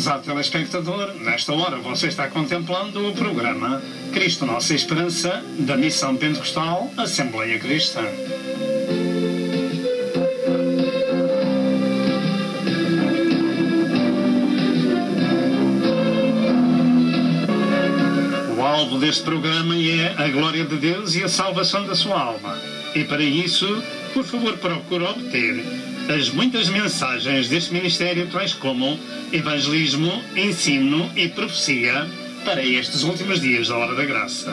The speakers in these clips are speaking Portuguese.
prezado telespectador, nesta hora você está contemplando o programa Cristo Nossa Esperança, da Missão Pentecostal Assembleia Cristã. O alvo deste programa é a glória de Deus e a salvação da sua alma. E para isso, por favor, procure obter as muitas mensagens deste ministério, tais como evangelismo, ensino e profecia, para estes últimos dias da Hora da Graça.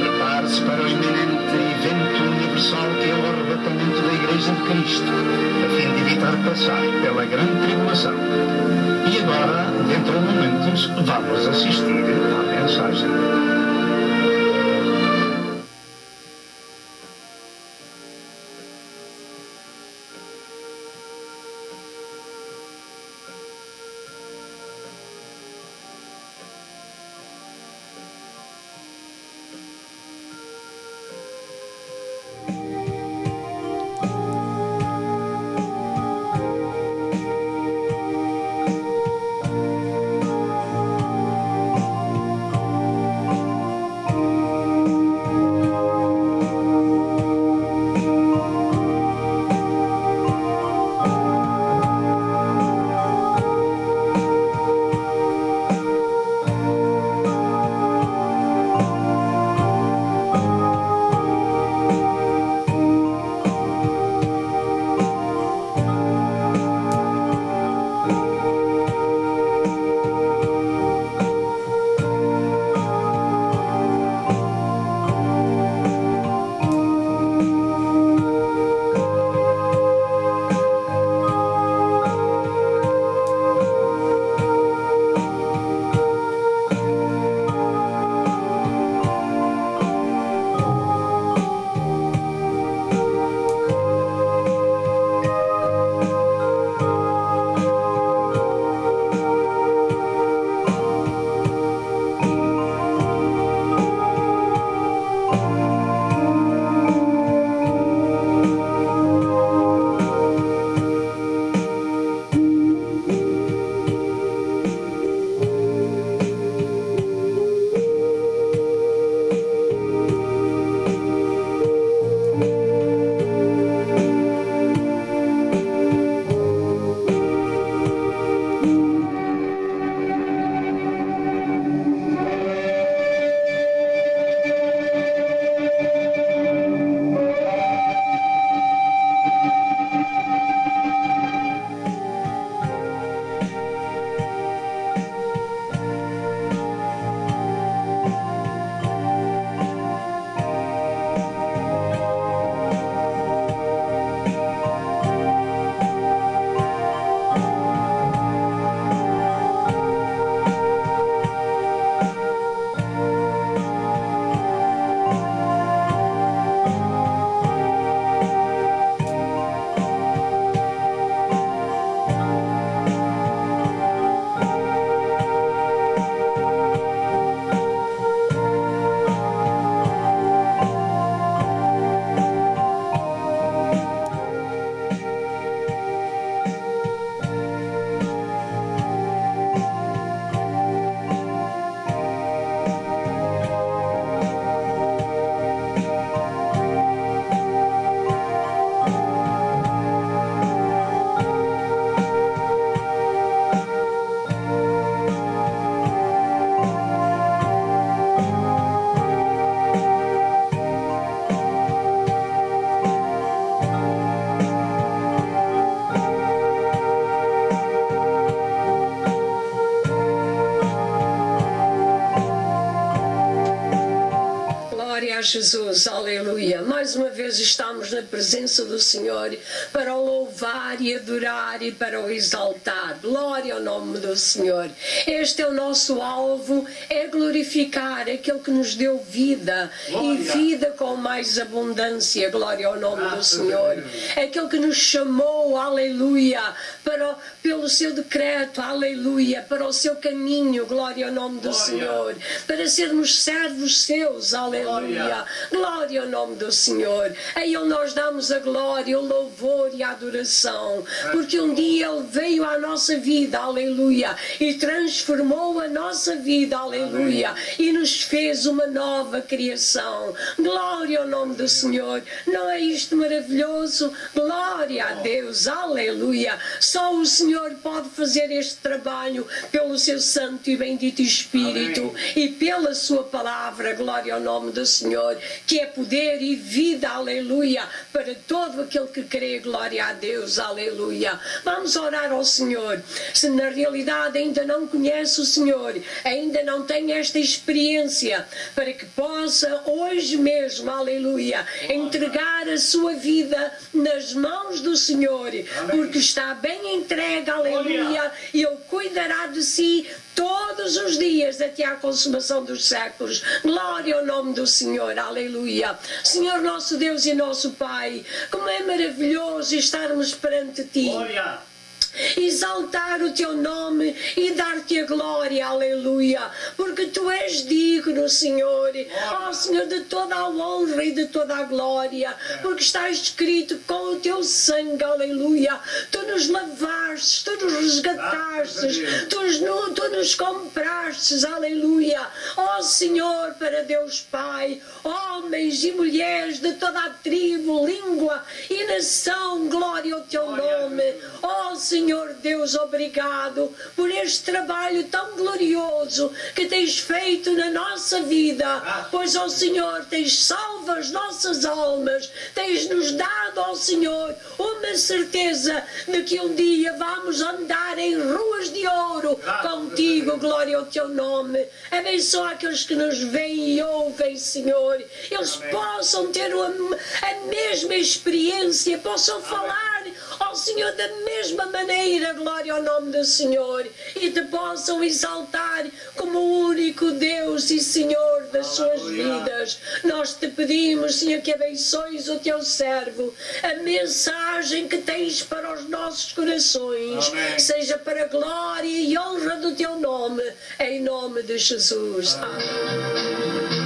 Prepare-se para o iminente evento universal que é o arrebatamento da Igreja de Cristo, a fim de evitar passar pela grande tribulação. E agora, dentro de momentos, vamos assistir à mensagem. Glória a Jesus, aleluia. Mais uma vez estamos na presença do Senhor para o louvar e adorar e para o exaltar. Glória ao nome do Senhor. Este é o nosso alvo, é glorificar aquele que nos deu vida. Glória. E vida com mais abundância. Glória ao nome do Senhor. Aquele que nos chamou, aleluia, pelo seu decreto, aleluia, para o seu caminho. Glória ao nome do Senhor. Para sermos servos seus, aleluia. Glória ao nome do Senhor. A Ele nós damos a glória, o louvor e a adoração, porque um dia Ele veio à nossa vida, aleluia, e transformou a nossa vida, aleluia, e nos fez uma nova criação. Glória ao nome do Senhor. Não é isto maravilhoso? Glória a Deus, aleluia. Só o Senhor pode fazer este trabalho pelo seu santo e bendito Espírito. Amém. E pela sua palavra. Glória ao nome do Senhor, que é poder e vida, aleluia, para todo aquele que crê. Glória a Deus, aleluia. Vamos orar ao Senhor. Se na realidade ainda não conhece o Senhor, ainda não tem esta experiência, para que possa hoje mesmo, aleluia, entregar a sua vida nas mãos do Senhor, porque está bem entregue, aleluia, e Ele cuidará de si todos os dias até à consumação dos séculos. Glória ao nome do Senhor, aleluia. Senhor nosso Deus e nosso Pai, como é maravilhoso estarmos perante Ti. Glória. Exaltar o teu nome e dar-te a glória, aleluia, porque tu és digno, Senhor, ó Senhor, de toda a honra e de toda a glória, porque está escrito: com o teu sangue, aleluia, tu nos lavaste, tu nos resgataste, tu nos compraste, aleluia, ó Senhor, para Deus Pai, homens e mulheres de toda a tribo, língua e nação, glória ao teu nome, ó Senhor Deus, obrigado por este trabalho tão glorioso que tens feito na nossa vida, pois, ó Senhor, tens salvo as nossas almas, tens nos dado, ó Senhor, uma certeza de que um dia vamos andar em ruas de ouro contigo. Glória ao teu nome. Abençoa aqueles que nos veem e ouvem, Senhor, eles possam ter a mesma experiência, possam falar ao Senhor da mesma maneira, glória ao nome do Senhor, e te possam exaltar como o único Deus e Senhor das suas vidas. Nós te pedimos, Senhor, que abençoes o teu servo, a mensagem que tens para os nossos corações. Amém. Seja para a glória e honra do teu nome, em nome de Jesus. Amém.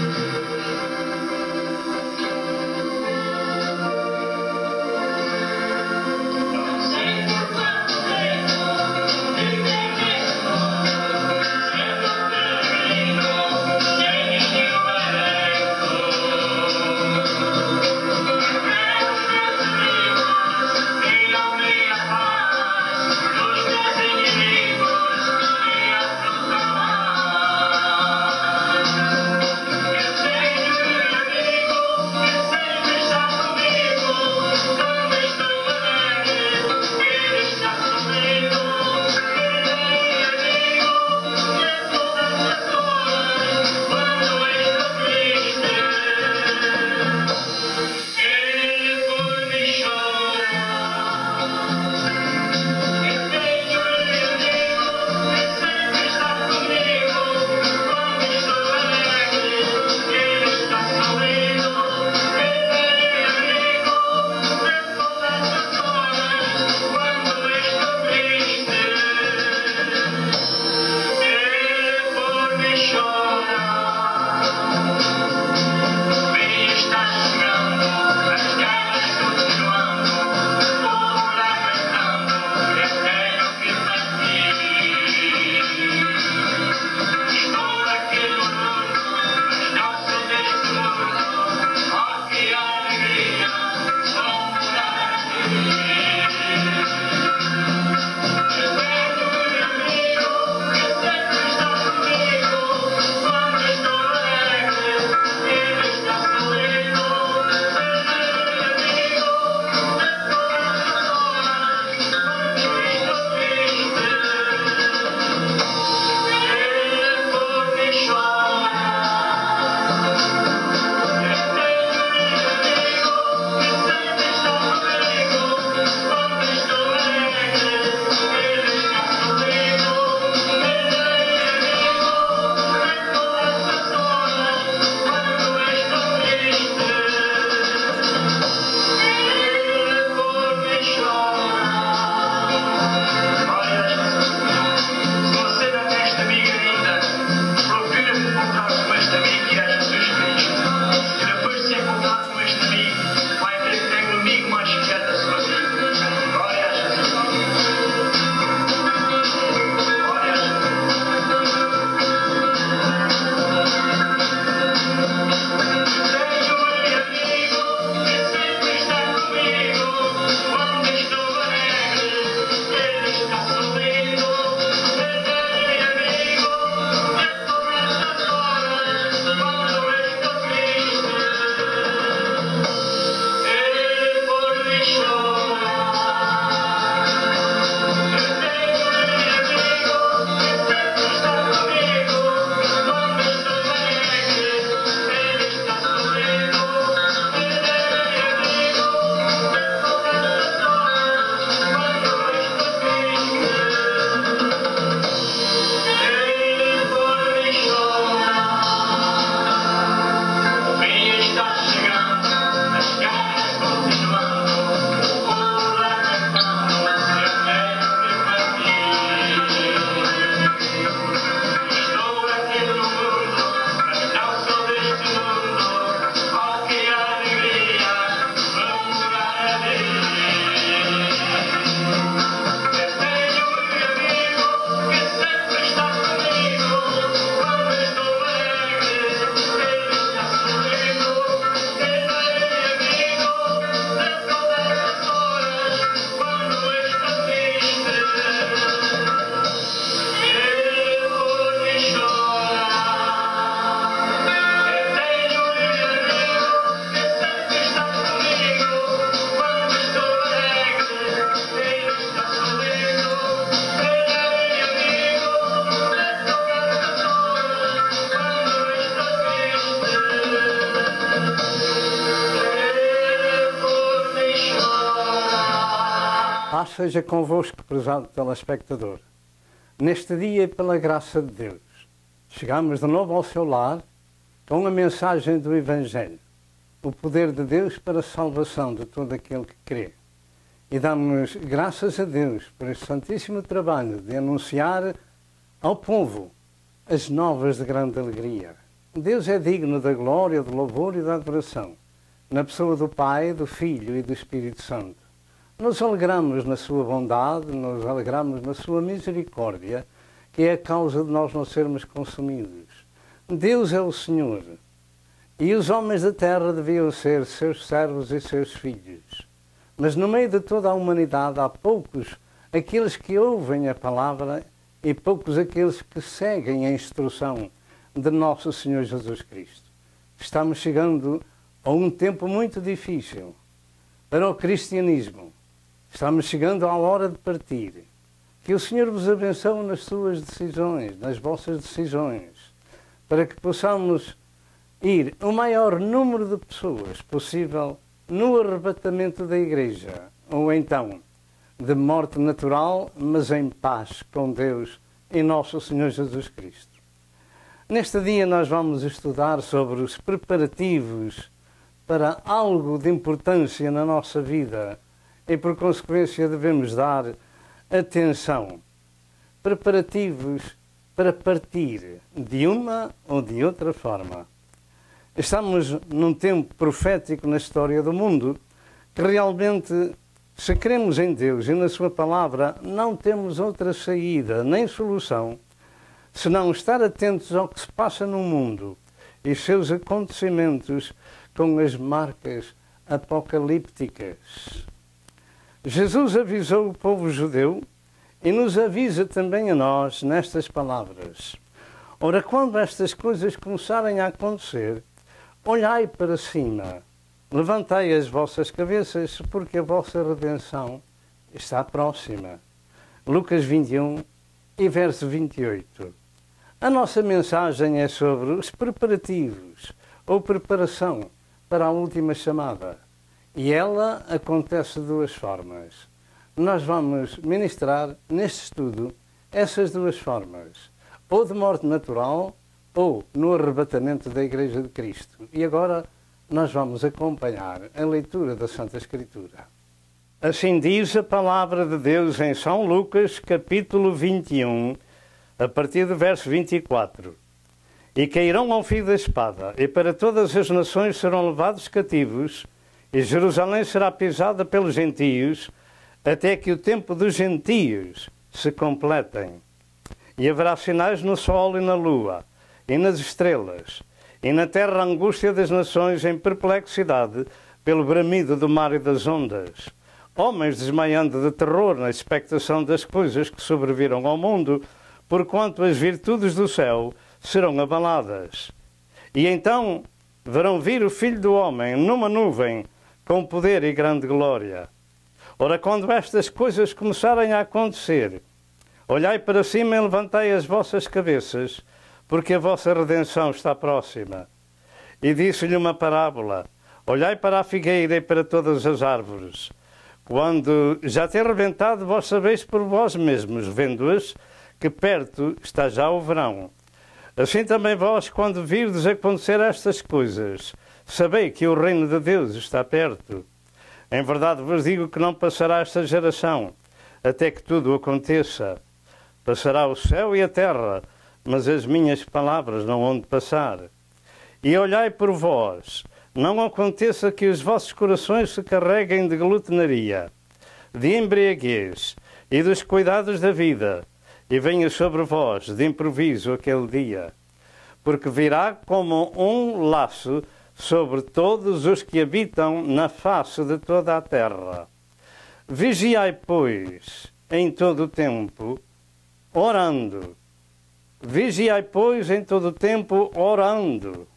paz seja convosco, prezado telespectador. Neste dia, pela graça de Deus, chegamos de novo ao seu lar com a mensagem do Evangelho, o poder de Deus para a salvação de todo aquele que crê. E damos graças a Deus por este santíssimo trabalho de anunciar ao povo as novas de grande alegria. Deus é digno da glória, do louvor e da adoração, na pessoa do Pai, do Filho e do Espírito Santo. Nos alegramos na sua bondade, nos alegramos na sua misericórdia, que é a causa de nós não sermos consumidos. Deus é o Senhor, e os homens da terra deviam ser seus servos e seus filhos. Mas no meio de toda a humanidade há poucos aqueles que ouvem a palavra e poucos aqueles que seguem a instrução de nosso Senhor Jesus Cristo. Estamos chegando a um tempo muito difícil para o cristianismo. Estamos chegando à hora de partir. Que o Senhor vos abençoe nas suas decisões, nas vossas decisões, para que possamos ir o maior número de pessoas possível no arrebatamento da Igreja, ou então de morte natural, mas em paz com Deus e nosso Senhor Jesus Cristo. Neste dia nós vamos estudar sobre os preparativos para algo de importância na nossa vida e, por consequência, devemos dar atenção. Preparativos para partir de uma ou de outra forma. Estamos num tempo profético na história do mundo que realmente, se cremos em Deus e na sua palavra, não temos outra saída nem solução senão estar atentos ao que se passa no mundo e seus acontecimentos com as marcas apocalípticas. Jesus avisou o povo judeu e nos avisa também a nós nestas palavras. Ora, quando estas coisas começarem a acontecer, olhai para cima, levantai as vossas cabeças, porque a vossa redenção está próxima. Lucas 21 e verso 28. A nossa mensagem é sobre os preparativos, ou preparação para a última chamada. E ela acontece de duas formas. Nós vamos ministrar neste estudo essas duas formas, ou de morte natural, ou no arrebatamento da Igreja de Cristo. E agora nós vamos acompanhar a leitura da Santa Escritura. Assim diz a palavra de Deus em São Lucas, capítulo 21, a partir do verso 24. E cairão ao fio da espada, e para todas as nações serão levados cativos, e Jerusalém será pisada pelos gentios, até que o tempo dos gentios se completem. E haverá sinais no sol e na lua, e nas estrelas, e na terra a angústia das nações em perplexidade, pelo bramido do mar e das ondas. Homens desmaiando de terror na expectação das coisas que sobreviram ao mundo, porquanto as virtudes do céu serão abaladas. E então verão vir o Filho do Homem numa nuvem, com poder e grande glória. Ora, quando estas coisas começarem a acontecer, olhai para cima e levantai as vossas cabeças, porque a vossa redenção está próxima. E disse-lhe uma parábola: olhai para a figueira e para todas as árvores. Quando já tem rebentado, vós sabeis por vós mesmos, vendo-as, que perto está já o verão. Assim também vós, quando virdes acontecer estas coisas, sabei que o reino de Deus está perto. Em verdade vos digo que não passará esta geração, até que tudo aconteça. Passará o céu e a terra, mas as minhas palavras não hão de passar. E olhai por vós, não aconteça que os vossos corações se carreguem de glutonaria, de embriaguez e dos cuidados da vida, e venha sobre vós de improviso aquele dia, porque virá como um laço sobre todos os que habitam na face de toda a terra. Vigiai, pois, em todo o tempo, orando. Vigiai, pois, em todo o tempo, orando,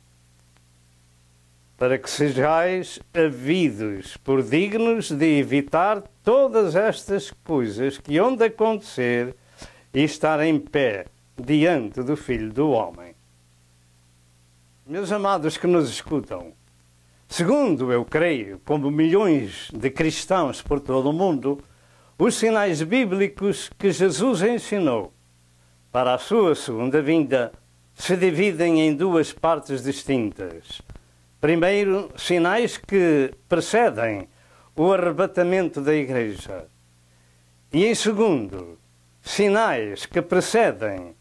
para que sejais havidos por dignos de evitar todas estas coisas que hão de acontecer e estar em pé diante do Filho do Homem. Meus amados que nos escutam, segundo eu creio, como milhões de cristãos por todo o mundo, Os sinais bíblicos que Jesus ensinou para a sua segunda vinda se dividem em duas partes distintas. Primeiro, sinais que precedem o arrebatamento da Igreja. E em segundo, sinais que precedem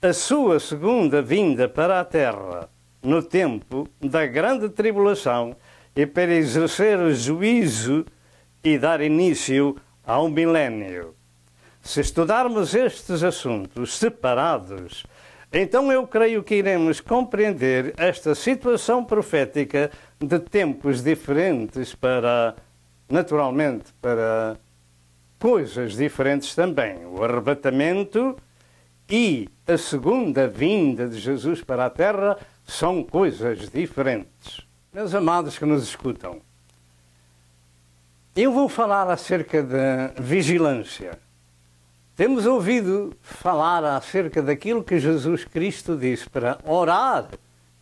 a sua segunda vinda para a Terra, no tempo da grande tribulação e para exercer o juízo e dar início ao milénio. Se estudarmos estes assuntos separados, então eu creio que iremos compreender esta situação profética de tempos diferentes naturalmente, para coisas diferentes também. O arrebatamento e a segunda vinda de Jesus para a Terra são coisas diferentes. Meus amados que nos escutam, eu vou falar acerca da vigilância. Temos ouvido falar acerca daquilo que Jesus Cristo disse para orar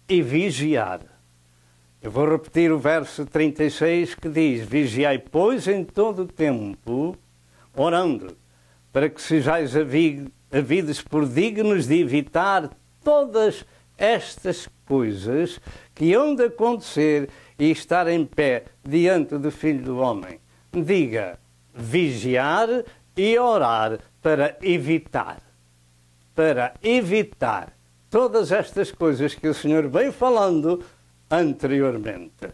e vigiar. Eu vou repetir o verso 36 que diz: vigiai, pois, em todo o tempo, orando, para que sejais havidos por dignos de evitar todas estas coisas que hão de acontecer e estar em pé diante do Filho do Homem. Diga, vigiar e orar para evitar todas estas coisas que o Senhor veio falando anteriormente.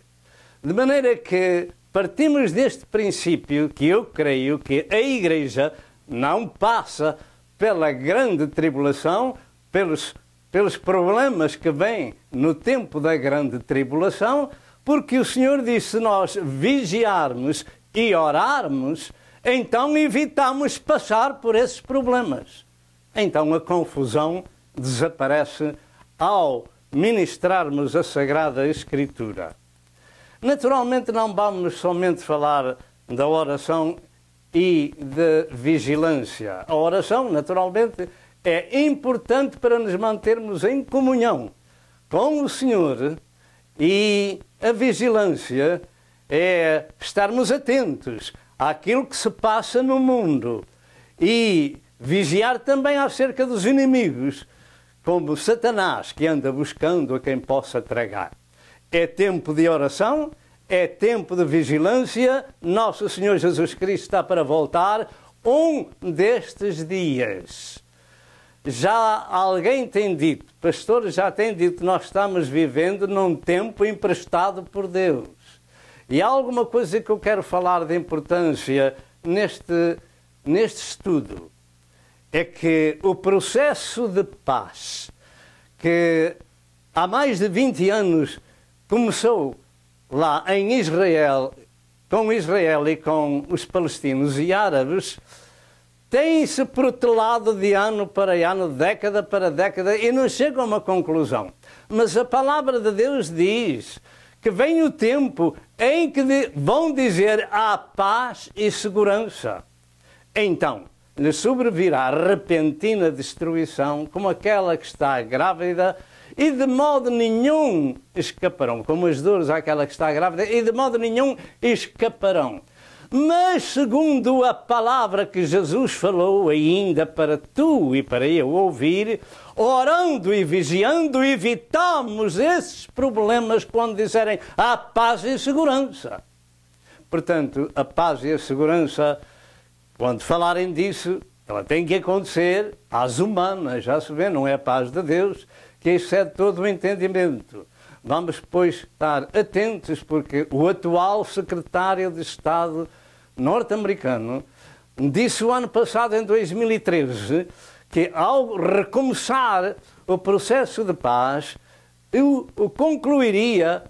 De maneira que partimos deste princípio que eu creio que a Igreja não passa pela grande tribulação, pelos problemas que vêm no tempo da grande tribulação, porque o Senhor disse: se nós vigiarmos e orarmos, então evitamos passar por esses problemas. Então a confusão desaparece ao ministrarmos a Sagrada Escritura. Naturalmente não vamos somente falar da oração e da vigilância. A oração, naturalmente, é importante para nos mantermos em comunhão com o Senhor, e a vigilância é estarmos atentos àquilo que se passa no mundo e vigiar também acerca dos inimigos, como Satanás, que anda buscando a quem possa tragar. É tempo de oração, é tempo de vigilância. Nosso Senhor Jesus Cristo está para voltar um destes dias. Já alguém tem dito, pastores já têm dito, nós estamos vivendo num tempo emprestado por Deus. E há alguma coisa que eu quero falar de importância neste estudo. É que o processo de paz que há mais de 20 anos começou lá em Israel e com os palestinos e árabes, tem-se protelado de ano para ano, década para década, e não chega a uma conclusão. Mas a palavra de Deus diz que vem o tempo em que vão dizer há paz e segurança. Então, lhe sobrevirá repentina destruição, como aquela que está grávida, e de modo nenhum escaparão. Como as dores àquela que está grávida, e de modo nenhum escaparão. Mas, segundo a palavra que Jesus falou ainda para tu e para eu ouvir, orando e vigiando, evitamos esses problemas quando disserem há paz e segurança. Portanto, a paz e a segurança, quando falarem disso, ela tem que acontecer às humanas, já se vê, não é a paz de Deus, que excede todo o entendimento. Vamos, pois, estar atentos, porque o atual secretário de Estado norte-americano disse o ano passado, em 2013, que ao recomeçar o processo de paz, o concluiria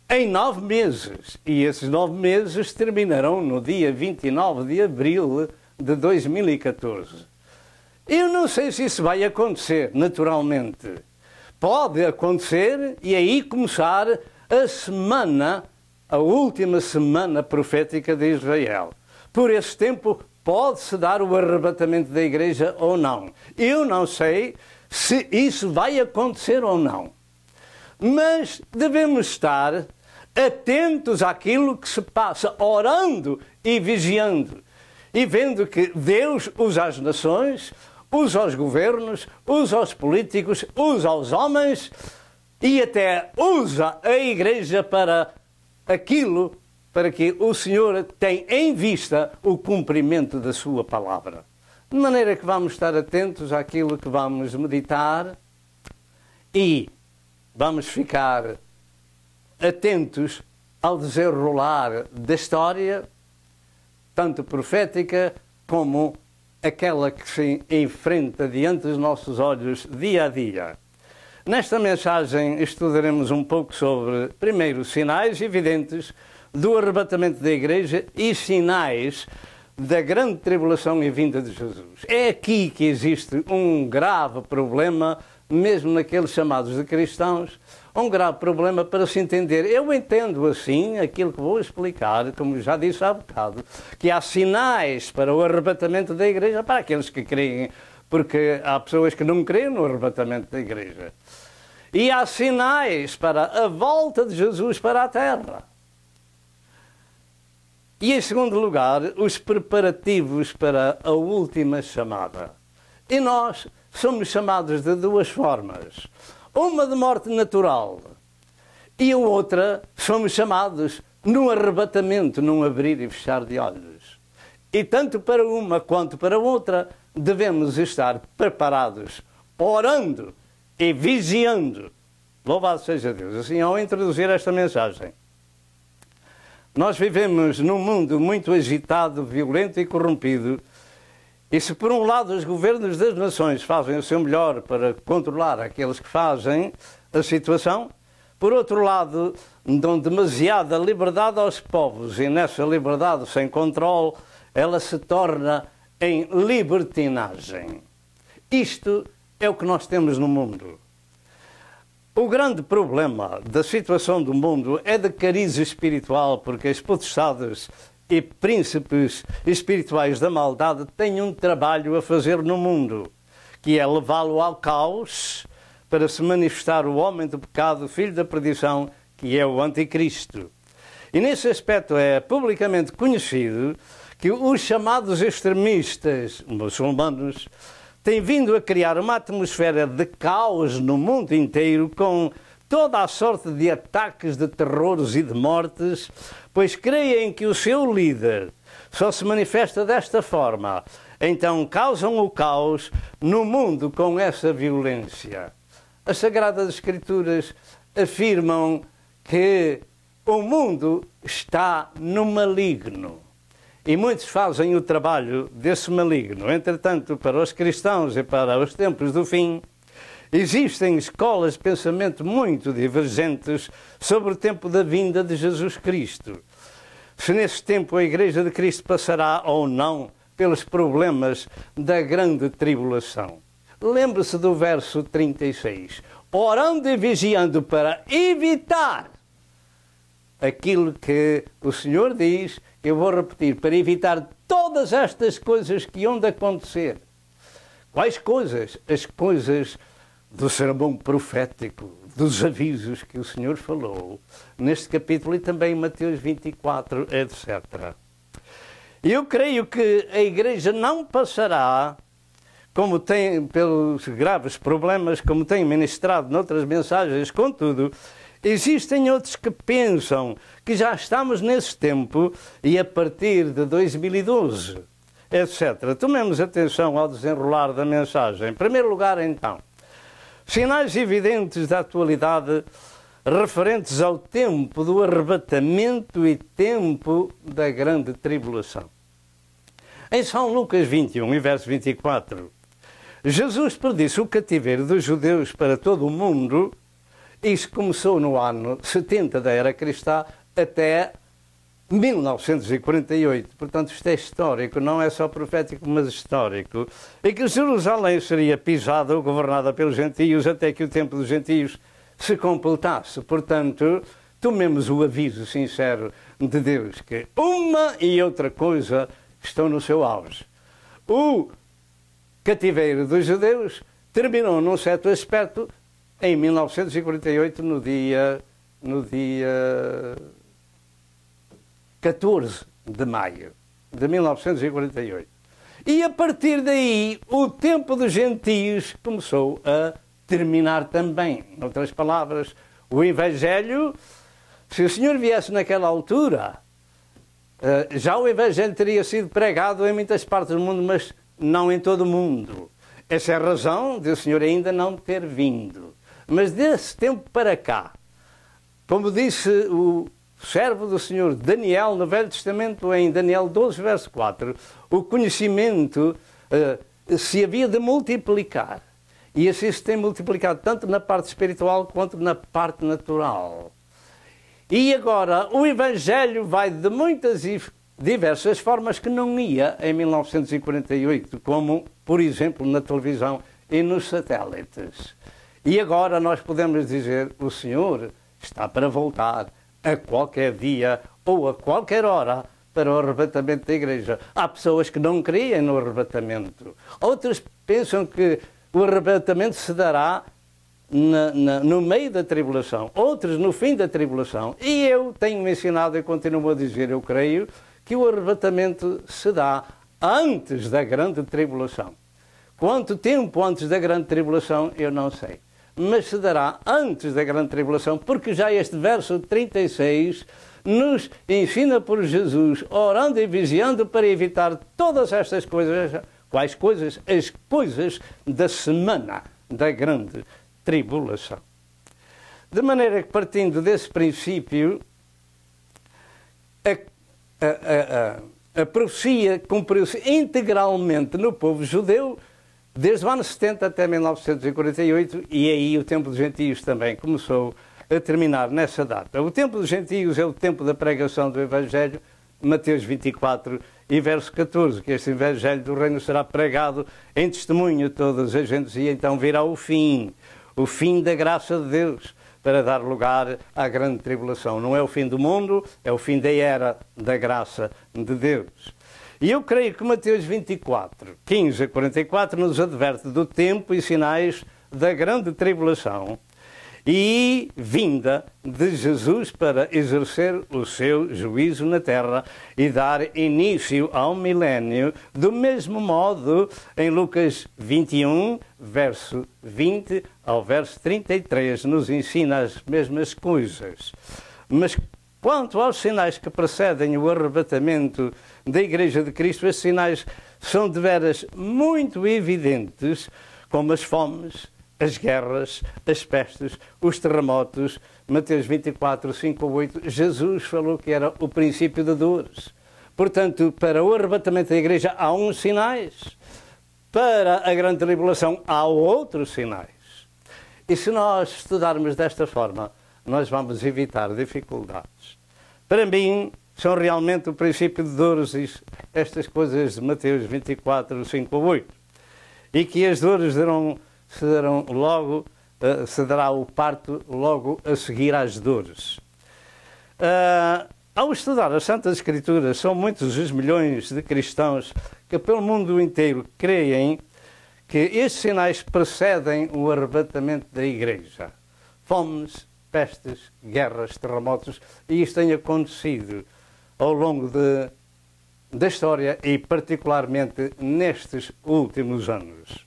em 9 meses. E esses 9 meses terminarão no dia 29 de abril de 2014. Eu não sei se isso vai acontecer, naturalmente. Pode acontecer e aí começar a última semana profética de Israel. Por esse tempo pode-se dar o arrebatamento da Igreja ou não. Eu não sei se isso vai acontecer ou não. Mas devemos estar atentos àquilo que se passa, orando e vigiando. e vendo que Deus usa as nações, usa os governos, usa os políticos, usa os homens e até usa a Igreja para aquilo para que o Senhor tem em vista o cumprimento da sua palavra. De maneira que vamos estar atentos àquilo que vamos meditar e vamos ficar atentos ao desenrolar da história, tanto profética como aquela que se enfrenta diante dos nossos olhos dia a dia. Nesta mensagem estudaremos um pouco sobre, primeiro, sinais evidentes do arrebatamento da Igreja e sinais da grande tribulação e vinda de Jesus. É aqui que existe um grave problema, mesmo naqueles chamados de cristãos, um grave problema para se entender. Eu entendo assim aquilo que vou explicar, como já disse há bocado, que há sinais para o arrebatamento da Igreja para aqueles que creem, porque há pessoas que não creem no arrebatamento da Igreja. E há sinais para a volta de Jesus para a Terra. E, em segundo lugar, os preparativos para a última chamada. E nós somos chamados de duas formas. Uma de morte natural e a outra somos chamados no arrebatamento, num abrir e fechar de olhos. E tanto para uma quanto para a outra devemos estar preparados, orando e vigiando. Louvado seja Deus. Assim, ao introduzir esta mensagem, nós vivemos num mundo muito agitado, violento e corrompido. E se por um lado os governos das nações fazem o seu melhor para controlar aqueles que fazem a situação, por outro lado dão demasiada liberdade aos povos e nessa liberdade sem controle ela se torna em libertinagem. Isto é o que nós temos no mundo. O grande problema da situação do mundo é de cariz espiritual, porque as potestades e príncipes espirituais da maldade têm um trabalho a fazer no mundo, que é levá-lo ao caos para se manifestar o homem do pecado, filho da perdição, que é o anticristo. E nesse aspecto é publicamente conhecido que os chamados extremistas muçulmanos têm vindo a criar uma atmosfera de caos no mundo inteiro, com toda a sorte de ataques, de terrores e de mortes, pois creem que o seu líder só se manifesta desta forma. Então causam o caos no mundo com essa violência. As Sagradas Escrituras afirmam que o mundo está no maligno. E muitos fazem o trabalho desse maligno. Entretanto, para os cristãos e para os tempos do fim, existem escolas de pensamento muito divergentes sobre o tempo da vinda de Jesus Cristo. Se nesse tempo a Igreja de Cristo passará ou não pelos problemas da grande tribulação. Lembre-se do verso 36. Orando e vigiando para evitar aquilo que o Senhor diz, eu vou repetir, para evitar todas estas coisas que hão de acontecer. Quais coisas? As coisas do sermão profético, dos avisos que o Senhor falou neste capítulo e também em Mateus 24, etc. Eu creio que a Igreja não passará, como tem, pelos graves problemas, como tenho ministrado noutras mensagens, contudo, existem outros que pensam que já estamos nesse tempo e a partir de 2012, etc. Tomemos atenção ao desenrolar da mensagem. Em primeiro lugar, então, sinais evidentes da atualidade referentes ao tempo do arrebatamento e tempo da grande tribulação. Em São Lucas 21, e verso 24, Jesus predisse o cativeiro dos judeus para todo o mundo. Isso começou no ano 70 da era cristã até 1948. Portanto, isto é histórico, não é só profético, mas histórico. E que Jerusalém seria pisada ou governada pelos gentios até que o tempo dos gentios se completasse. Portanto, tomemos o aviso sincero de Deus que uma e outra coisa estão no seu auge. O cativeiro dos judeus terminou num certo aspecto em 1948, no dia 14 de maio. de 1948. E a partir daí, o tempo dos gentios começou a terminar também. Em outras palavras, o Evangelho, se o Senhor viesse naquela altura, já o Evangelho teria sido pregado em muitas partes do mundo, mas não em todo o mundo. Essa é a razão de o Senhor ainda não ter vindo. Mas desse tempo para cá, como disse o servo do Senhor Daniel no Velho Testamento, em Daniel 12, verso 4, o conhecimento se havia de multiplicar. E assim se tem multiplicado tanto na parte espiritual quanto na parte natural. E agora o Evangelho vai de muitas e diversas formas que não ia em 1948, como, por exemplo, na televisão e nos satélites. E agora nós podemos dizer, o Senhor está para voltar a qualquer dia ou a qualquer hora para o arrebatamento da igreja. Há pessoas que não creem no arrebatamento. Outros pensam que o arrebatamento se dará no meio da tribulação. Outros no fim da tribulação. E eu tenho ensinado e continuo a dizer, eu creio, que o arrebatamento se dá antes da grande tribulação. Quanto tempo antes da grande tribulação, eu não sei. Mas se dará antes da grande tribulação, porque já este verso 36 nos ensina por Jesus, orando e vigiando para evitar todas estas coisas. Quais coisas? As coisas da semana da grande tribulação. De maneira que, partindo desse princípio, a profecia cumpriu-se integralmente no povo judeu, desde o ano 70 até 1948, e aí o tempo dos gentios também começou a terminar nessa data. O tempo dos gentios é o tempo da pregação do Evangelho, Mateus 24 e verso 14, que este Evangelho do Reino será pregado em testemunho a todas as gentes, e então virá o fim da graça de Deus, para dar lugar à grande tribulação. Não é o fim do mundo, é o fim da era da graça de Deus. E eu creio que Mateus 24, 15 a 44, nos adverte do tempo e sinais da grande tribulação e vinda de Jesus para exercer o seu juízo na terra e dar início ao milénio. Do mesmo modo, em Lucas 21, verso 20 ao verso 33, nos ensina as mesmas coisas. Mas quanto aos sinais que precedem o arrebatamento da Igreja de Cristo, esses sinais são de veras muito evidentes, como as fomes, as guerras, as pestes, os terremotos. Mateus 24, 5 a 8, Jesus falou que era o princípio de dores. Portanto, para o arrebatamento da Igreja há uns sinais, para a grande tribulação há outros sinais. E se nós estudarmos desta forma, nós vamos evitar dificuldades. Para mim, são realmente o princípio de dores estas coisas de Mateus 24, 5 a 8. E que as dores se dará o parto logo a seguir às dores. Ao estudar as Santas Escrituras, são muitos os milhões de cristãos que pelo mundo inteiro creem que estes sinais precedem o arrebatamento da Igreja. Fomes, pestes, guerras, terremotos, e isto tem acontecido ao longo da história e particularmente nestes últimos anos.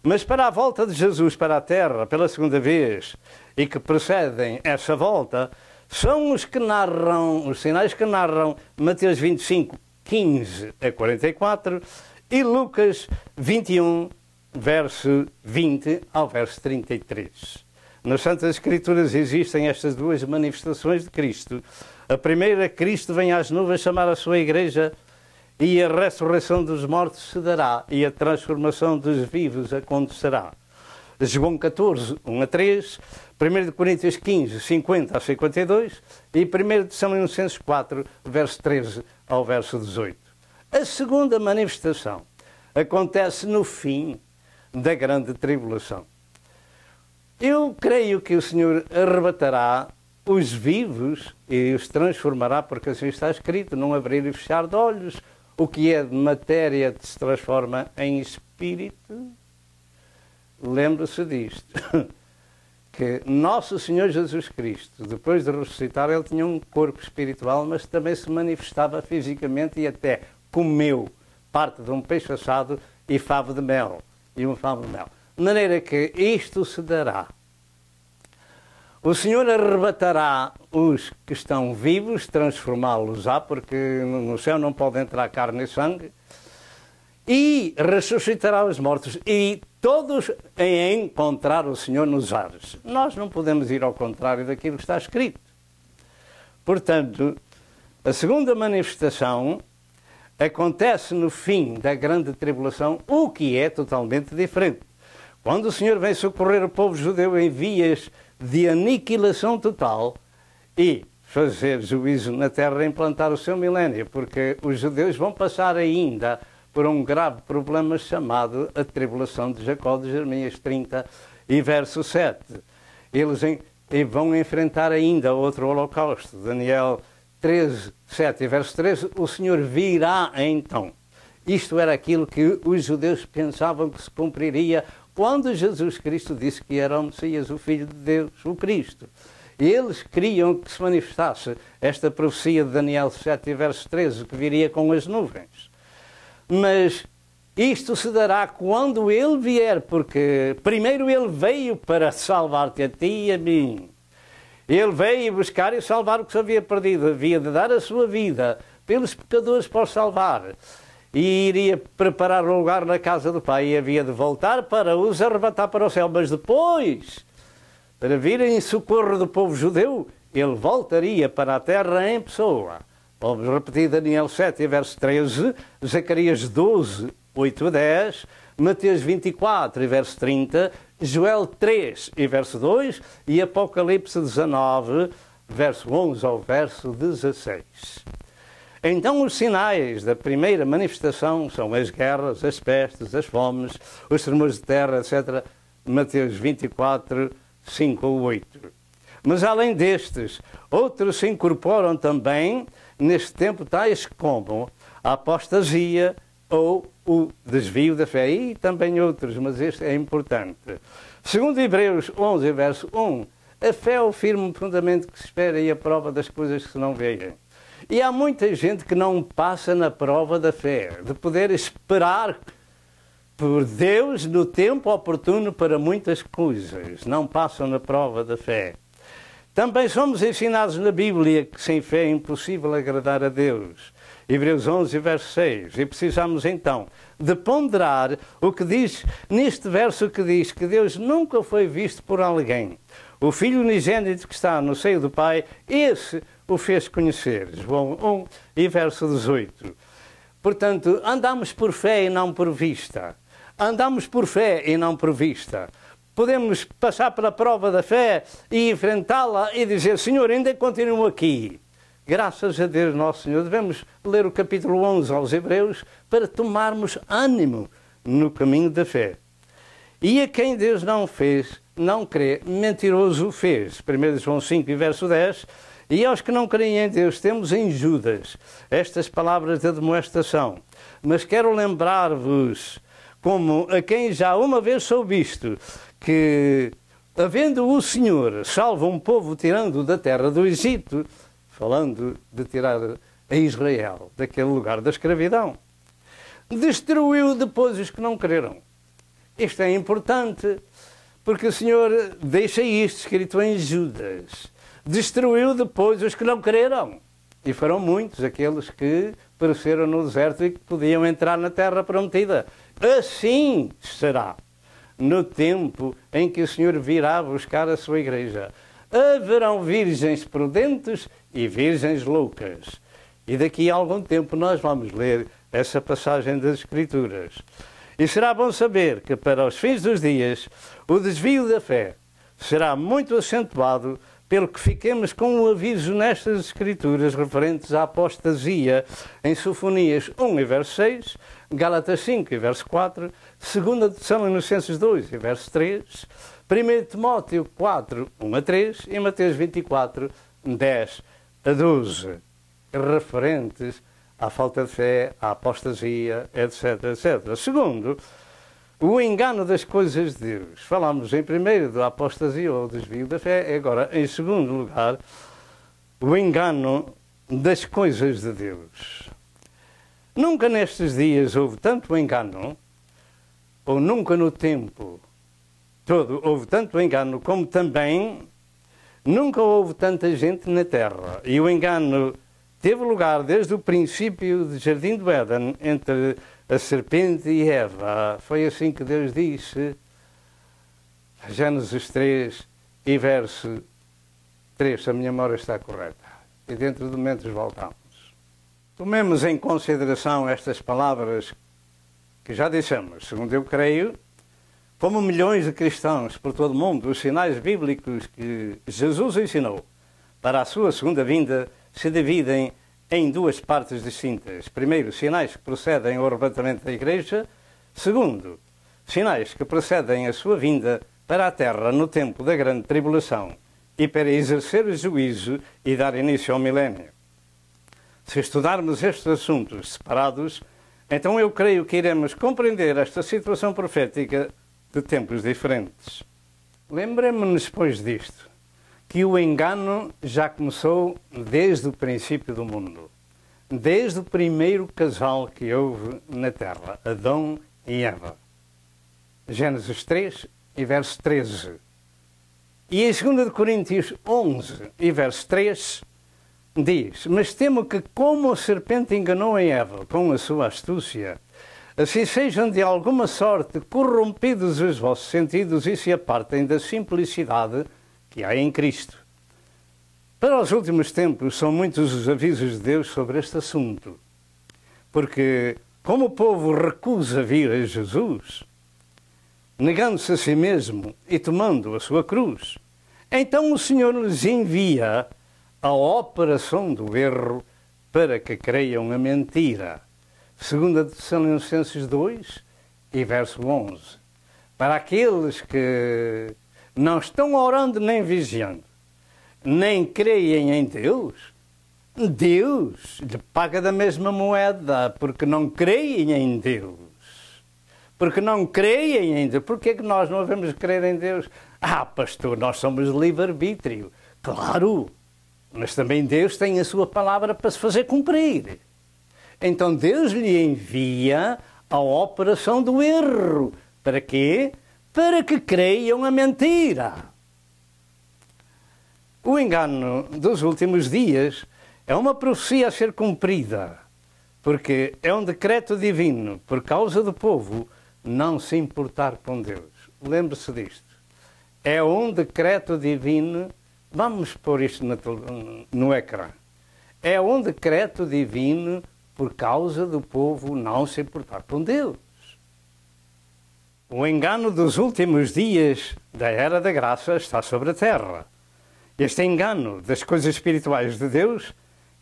Mas para a volta de Jesus para a Terra, pela segunda vez, e que precedem essa volta, são os sinais que narram Mateus 25, 15 a 44 e Lucas 21, verso 20 ao verso 33. Nas Santas Escrituras existem estas duas manifestações de Cristo. A primeira, Cristo vem às nuvens chamar a sua Igreja, e a ressurreição dos mortos se dará, e a transformação dos vivos acontecerá. João 14, 1 a 3, 1 Coríntios 15, 50 a 52 e 1 Tessalonicenses 4, verso 13 ao verso 18. A segunda manifestação acontece no fim da grande tribulação. Eu creio que o Senhor arrebatará os vivos e os transformará, porque assim está escrito, num abrir e fechar de olhos. O que é de matéria se transforma em espírito. Lembre-se disto. que Nosso Senhor Jesus Cristo, depois de ressuscitar, ele tinha um corpo espiritual, mas também se manifestava fisicamente e até comeu parte de um peixe assado e favo de mel. De maneira que isto se dará. O Senhor arrebatará os que estão vivos, transformá-los-á, porque no céu não pode entrar carne e sangue, e ressuscitará os mortos, e todos em encontrar o Senhor nos ares. Nós não podemos ir ao contrário daquilo que está escrito. Portanto, a segunda manifestação acontece no fim da grande tribulação, o que é totalmente diferente. Quando o Senhor vem socorrer o povo judeu em vias de aniquilação total e fazer juízo na terra e implantar o seu milénio, porque os judeus vão passar ainda por um grave problema chamado a tribulação de Jacó, de Jeremias 30 e verso 7. Eles vão enfrentar ainda outro holocausto. Daniel 13, 7 e verso 13, o Senhor virá então. Isto era aquilo que os judeus pensavam que se cumpriria quando Jesus Cristo disse que era o Messias, o Filho de Deus, o Cristo. Eles queriam que se manifestasse esta profecia de Daniel 7 e verso 13, que viria com as nuvens. Mas isto se dará quando ele vier, porque primeiro ele veio para salvar-te a ti e a mim. Ele veio buscar e salvar o que se havia perdido. Havia de dar a sua vida pelos pecadores para os salvar. E iria preparar um lugar na casa do Pai e havia de voltar para os arrebatar para o céu. Mas depois, para vir em socorro do povo judeu, ele voltaria para a terra em pessoa. Vamos repetir Daniel 7, verso 13, Zacarias 12, 8 a 10, Mateus 24, verso 30, Joel 3, verso 2 e Apocalipse 19, verso 11 ao verso 16. Então os sinais da primeira manifestação são as guerras, as pestes, as fomes, os tremores de terra, etc. Mateus 24, 5 ou 8. Mas além destes, outros se incorporam também neste tempo, tais como a apostasia ou o desvio da fé. E também outros, mas este é importante. Segundo Hebreus 11, verso 1, a fé é o firme fundamento que se espera e a prova das coisas que se não veem. E há muita gente que não passa na prova da fé, de poder esperar por Deus no tempo oportuno para muitas coisas. Não passam na prova da fé. Também somos ensinados na Bíblia que sem fé é impossível agradar a Deus. Hebreus 11, verso 6. E precisamos então de ponderar o que diz neste verso que diz que Deus nunca foi visto por alguém. O Filho unigênito que está no seio do Pai, esse o fez conhecer. João 1 e verso 18. Portanto, andamos por fé e não por vista. Andamos por fé e não por vista. Podemos passar pela prova da fé e enfrentá-la e dizer, Senhor, ainda continuo aqui. Graças a Deus nosso Senhor. Devemos ler o capítulo 11 aos Hebreus para tomarmos ânimo no caminho da fé. E a quem Deus não fez, não crê, mentiroso o fez. 1 João 5 e verso 10. E aos que não creem em Deus, temos em Judas estas palavras de demonstração. Mas quero lembrar-vos, como a quem já uma vez soube isto, que, havendo o Senhor salvo um povo tirando da terra do Egito, falando de tirar a Israel daquele lugar da escravidão, destruiu depois os que não creram. Isto é importante, porque o Senhor deixa isto escrito em Judas. Destruiu depois os que não creram. E foram muitos aqueles que pereceram no deserto e que podiam entrar na terra prometida. Assim será no tempo em que o Senhor virá buscar a sua igreja. Haverão virgens prudentes e virgens loucas. E daqui a algum tempo nós vamos ler essa passagem das Escrituras. E será bom saber que para os fins dos dias o desvio da fé será muito acentuado, pelo que fiquemos com o aviso nestas Escrituras referentes à apostasia em Sofonias 1 e verso 6, Gálatas 5 e verso 4, 2 Tessalonicenses 2 e verso 3, 1 Timóteo 4, 1 a 3 e Mateus 24, 10 a 12, referentes à falta de fé, à apostasia, etc, etc. Segundo, O engano das coisas de Deus. Falámos em primeiro da apostasia ou desvio da fé, agora em segundo lugar, o engano das coisas de Deus. Nunca nestes dias houve tanto engano, ou nunca no tempo todo houve tanto engano, como também nunca houve tanta gente na terra. E o engano teve lugar desde o princípio do Jardim do Éden, entre a serpente e Eva. Foi assim que Deus disse, Gênesis 3 e verso 3, se a minha memória está correta. E dentro de momentos voltamos. Tomemos em consideração estas palavras que já dissemos, segundo eu creio, como milhões de cristãos por todo o mundo, os sinais bíblicos que Jesus ensinou para a sua segunda vinda se dividem em duas partes distintas. Primeiro, sinais que procedem ao arrebatamento da Igreja. Segundo, sinais que precedem a sua vinda para a Terra no tempo da grande tribulação e para exercer o juízo e dar início ao milénio. Se estudarmos estes assuntos separados, então eu creio que iremos compreender esta situação profética de tempos diferentes. Lembremos-nos, depois disto, que o engano já começou desde o princípio do mundo, desde o primeiro casal que houve na Terra, Adão e Eva. Gênesis 3 e verso 13. E em 2 Coríntios 11 e verso 3 diz: mas temo que, como a serpente enganou a Eva com a sua astúcia, assim sejam de alguma sorte corrompidos os vossos sentidos e se apartem da simplicidade que há em Cristo. Para os últimos tempos são muitos os avisos de Deus sobre este assunto, porque como o povo recusa vir a Jesus, negando-se a si mesmo e tomando a sua cruz, então o Senhor lhes envia a operação do erro para que creiam a mentira. 2 Tessalonicenses 2 e verso 11. Para aqueles que não estão orando nem vigiando, nem creem em Deus, Deus lhe paga da mesma moeda, porque não creem em Deus. Porque não creem em Deus. Por que é que nós não devemos crer em Deus? Ah, pastor, nós somos livre-arbítrio. Claro, mas também Deus tem a sua palavra para se fazer cumprir. Então Deus lhe envia a operação do erro. Para quê? Para que creiam a mentira. O engano dos últimos dias é uma profecia a ser cumprida, porque é um decreto divino por causa do povo não se importar com Deus. Lembre-se disto. É um decreto divino. Vamos pôr isto no ecrã. É um decreto divino por causa do povo não se importar com Deus. O engano dos últimos dias da Era da Graça está sobre a terra. Este engano das coisas espirituais de Deus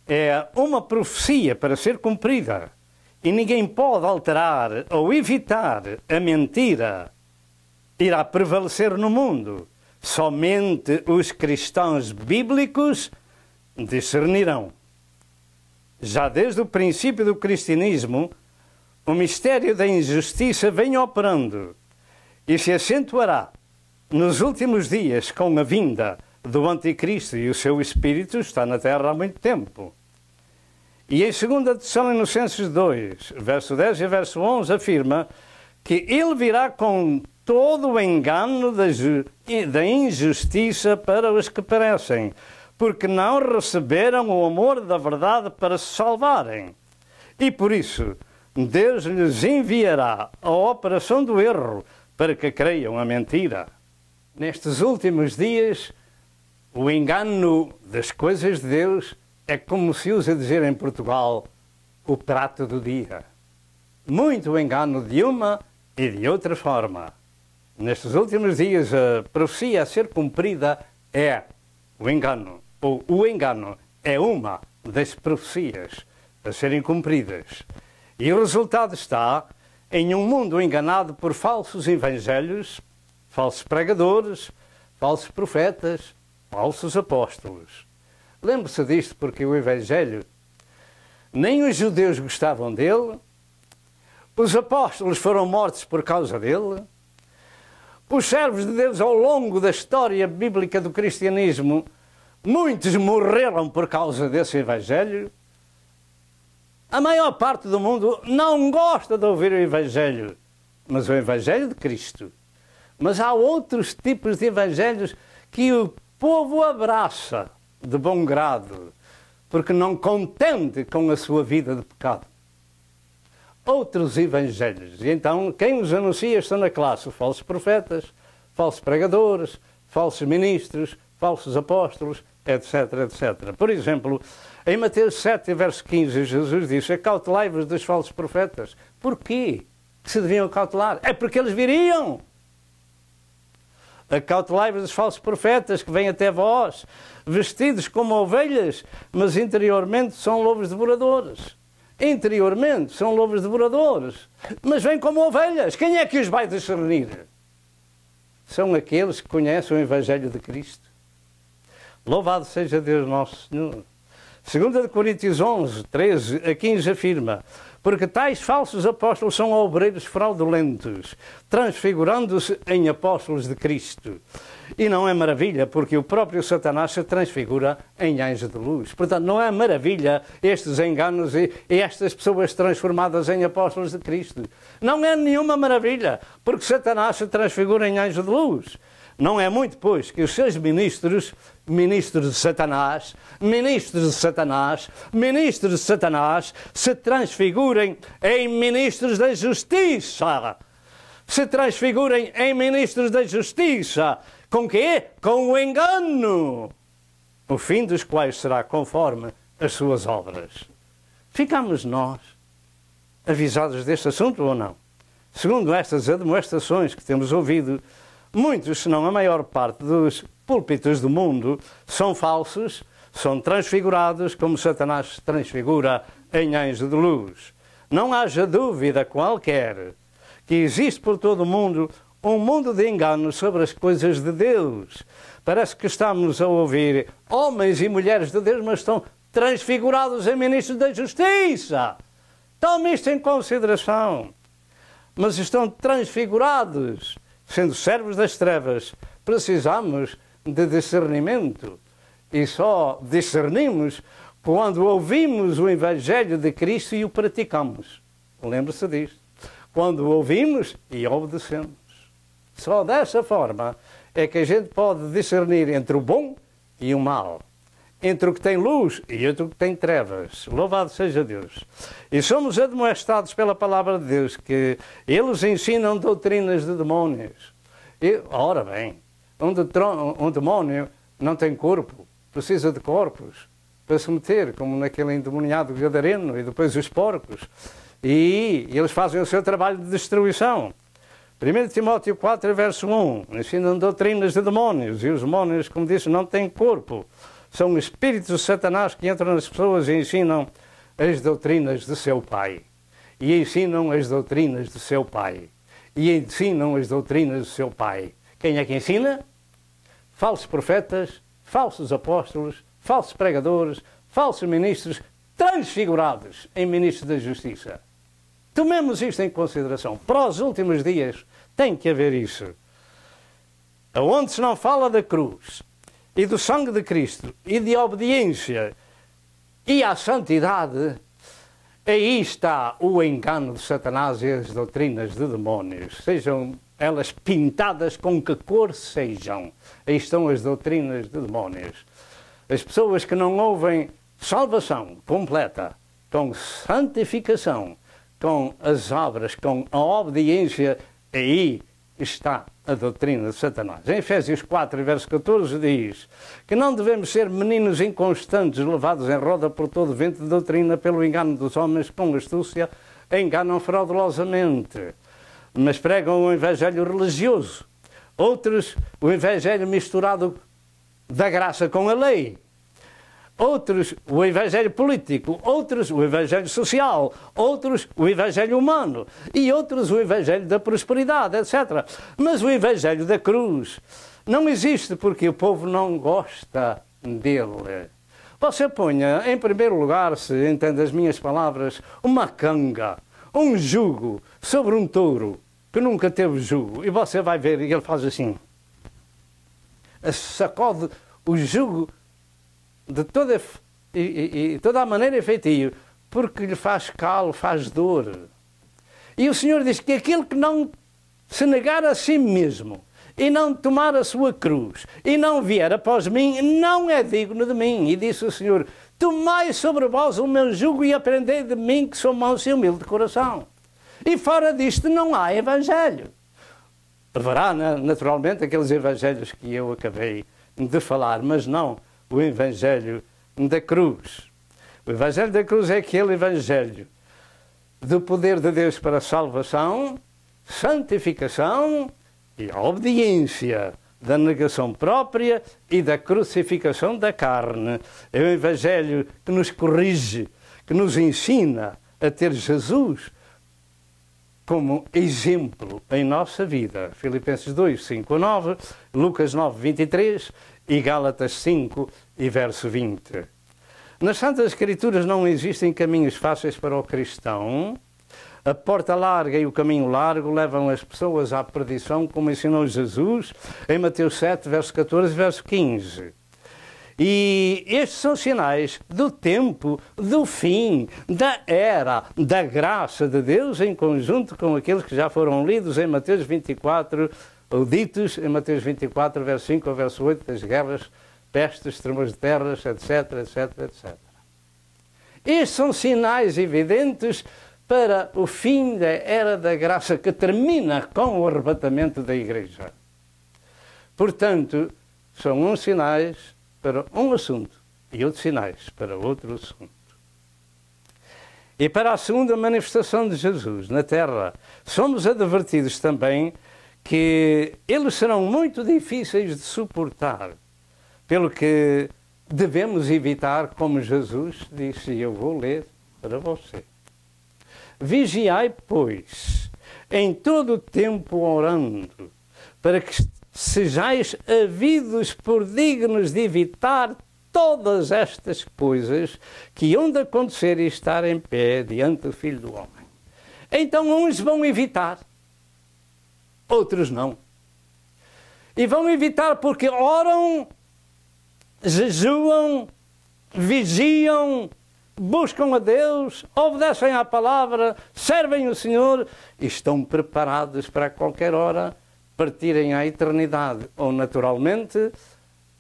é uma profecia para ser cumprida. E ninguém pode alterar ou evitar a mentira. Irá prevalecer no mundo. Somente os cristãos bíblicos discernirão. Já desde o princípio do cristianismo, o mistério da injustiça vem operando e se acentuará nos últimos dias com a vinda do Anticristo, e o seu espírito está na terra há muito tempo. E em 2 Tessalonicenses 2, verso 10 e verso 11, afirma que ele virá com todo o engano da injustiça para os que perecem, porque não receberam o amor da verdade para se salvarem. E por isso, Deus lhes enviará a operação do erro para que creiam a mentira. Nestes últimos dias, o engano das coisas de Deus é como se usa dizer em Portugal, o prato do dia. Muito engano de uma e de outra forma. Nestes últimos dias, a profecia a ser cumprida é o engano, ou o engano é uma das profecias a serem cumpridas. E o resultado está em um mundo enganado por falsos evangelhos, falsos pregadores, falsos profetas, falsos apóstolos. Lembre-se disto, porque o evangelho, nem os judeus gostavam dele, Os apóstolos foram mortos por causa dele. Os servos de Deus, ao longo da história bíblica do cristianismo, muitos morreram por causa desse Evangelho. A maior parte do mundo não gosta de ouvir o Evangelho, mas o Evangelho de Cristo. Mas há outros tipos de evangelhos que o povo abraça de bom grado, porque não contente com a sua vida de pecado. Outros evangelhos. E então, quem os anuncia estão na classe: falsos profetas, falsos pregadores, falsos ministros, falsos apóstolos, etc, etc. Por exemplo, em Mateus 7, verso 15, Jesus disse: acautelai-vos dos falsos profetas. Porquê que se deviam cautelar? É porque eles viriam. Acautelai-vos dos falsos profetas que vêm até vós, vestidos como ovelhas, mas interiormente são lobos devoradores. Interiormente são lobos devoradores, mas vêm como ovelhas. Quem é que os vai discernir? São aqueles que conhecem o Evangelho de Cristo. Louvado seja Deus nosso Senhor. 2 Coríntios 11, 13 a 15 afirma: porque tais falsos apóstolos são obreiros fraudulentos, transfigurando-se em apóstolos de Cristo. E não é maravilha, porque o próprio Satanás se transfigura em anjo de luz. Portanto, não é maravilha estes enganos e estas pessoas transformadas em apóstolos de Cristo. Não é nenhuma maravilha, porque Satanás se transfigura em anjo de luz. Não é muito, pois, que os seus ministros de Satanás, se transfigurem em ministros da justiça. Se transfigurem em ministros da justiça. Com quê? Com o engano. O fim dos quais será conforme as suas obras. Ficamos nós avisados deste assunto ou não? Segundo estas admoestações que temos ouvido, muitos, se não a maior parte dos púlpitos do mundo, são falsos, são transfigurados como Satanás se transfigura em anjo de luz. Não haja dúvida qualquer que existe por todo o mundo um mundo de engano sobre as coisas de Deus. Parece que estamos a ouvir homens e mulheres de Deus, mas estão transfigurados em ministros da justiça. Tome isto em consideração. Mas estão transfigurados, sendo servos das trevas. Precisamos de discernimento. E só discernimos quando ouvimos o Evangelho de Cristo e o praticamos. Lembre-se disto. Quando o ouvimos e obedecemos. Só dessa forma é que a gente pode discernir entre o bom e o mal. Entre o que tem luz e entre o que tem trevas. Louvado seja Deus. E somos admoestados pela palavra de Deus que eles ensinam doutrinas de demónios. E, ora bem, um demónio não tem corpo, precisa de corpos para se meter, como naquele endemoniado gadareno e depois os porcos. E eles fazem o seu trabalho de destruição. 1 Timóteo 4, verso 1, ensinam doutrinas de demónios. E os demónios, como disse, não têm corpo. São espíritos de Satanás que entram nas pessoas e ensinam as doutrinas de seu pai. E ensinam as doutrinas de seu pai. E ensinam as doutrinas de seu pai. Quem é que ensina? Falsos profetas, falsos apóstolos, falsos pregadores, falsos ministros, transfigurados em ministros da justiça. Tomemos isto em consideração. Para os últimos dias tem que haver isso. Aonde se não fala da cruz e do sangue de Cristo e de obediência e à santidade, aí está o engano de Satanás e as doutrinas de demónios. Sejam elas pintadas com que cor sejam. Aí estão as doutrinas de demónios. As pessoas que não ouvem salvação completa, com santificação, com as obras, com a obediência, aí está a doutrina de Satanás. Em Efésios 4, verso 14, diz que não devemos ser meninos inconstantes, levados em roda por todo vento de doutrina, pelo engano dos homens, com astúcia, enganam fraudulosamente, mas pregam o evangelho religioso. Outros, o evangelho misturado da graça com a lei. Outros, o evangelho político. Outros, o evangelho social. Outros, o evangelho humano. E outros, o evangelho da prosperidade, etc. Mas o evangelho da cruz não existe porque o povo não gosta dele. Você ponha, em primeiro lugar, se entende as minhas palavras, uma canga, um jugo sobre um touro que nunca teve jugo, e você vai ver, e ele faz assim, sacode o jugo de toda a maneira e feitio, porque lhe faz calo, faz dor. E o Senhor diz que aquele que não se negar a si mesmo e não tomar a sua cruz e não vier após mim, não é digno de mim. E disse o Senhor, tomai sobre vós o meu jugo e aprendei de mim, que sou manso e humilde de coração. E fora disto não há evangelho. Haverá, naturalmente, aqueles evangelhos que eu acabei de falar, mas não o evangelho da cruz. O evangelho da cruz é aquele evangelho do poder de Deus para a salvação, santificação e a obediência da negação própria e da crucificação da carne. É o evangelho que nos corrige, que nos ensina a ter Jesus como exemplo em nossa vida. Filipenses 2, 5 a 9, Lucas 9, 23 e Gálatas 5 e verso 20. Nas Santas Escrituras não existem caminhos fáceis para o cristão. A porta larga e o caminho largo levam as pessoas à perdição, como ensinou Jesus em Mateus 7, verso 14 e verso 15. E estes são sinais do tempo, do fim, da era, da graça de Deus, em conjunto com aqueles que já foram lidos em Mateus 24, ou ditos em Mateus 24, verso 5 ao verso 8, das guerras, pestes, tremores de terras, etc, etc, etc. Estes são sinais evidentes para o fim da era da graça, que termina com o arrebatamento da Igreja. Portanto, são uns sinais para um assunto e outros sinais para outro assunto. E para a segunda manifestação de Jesus na terra, somos advertidos também que eles serão muito difíceis de suportar, pelo que devemos evitar, como Jesus disse, e eu vou ler para você. Vigiai, pois, em todo o tempo orando, para que sejais havidos por dignos de evitar todas estas coisas que hão de acontecer e estar em pé diante do Filho do Homem. Então uns vão evitar, outros não. E vão evitar porque oram, jejuam, vigiam, buscam a Deus, obedecem à palavra, servem o Senhor e estão preparados para a qualquer hora partirem à eternidade, ou naturalmente,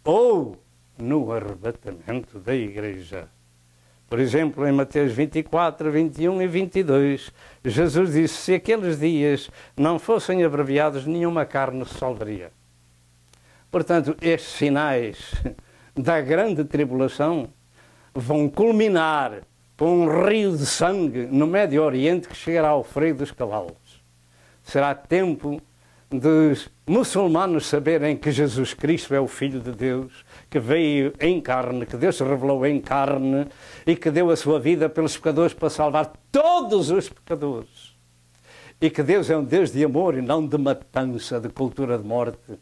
ou no arrebatamento da Igreja. Por exemplo, em Mateus 24, 21 e 22, Jesus disse, se aqueles dias não fossem abreviados, nenhuma carne se salvaria. Portanto, estes sinais da grande tribulação vão culminar com um rio de sangue no Médio Oriente que chegará ao freio dos cavalos. Será tempo dos muçulmanos saberem que Jesus Cristo é o Filho de Deus, que veio em carne, que Deus se revelou em carne e que deu a sua vida pelos pecadores para salvar todos os pecadores. E que Deus é um Deus de amor e não de matança, de cultura de morte.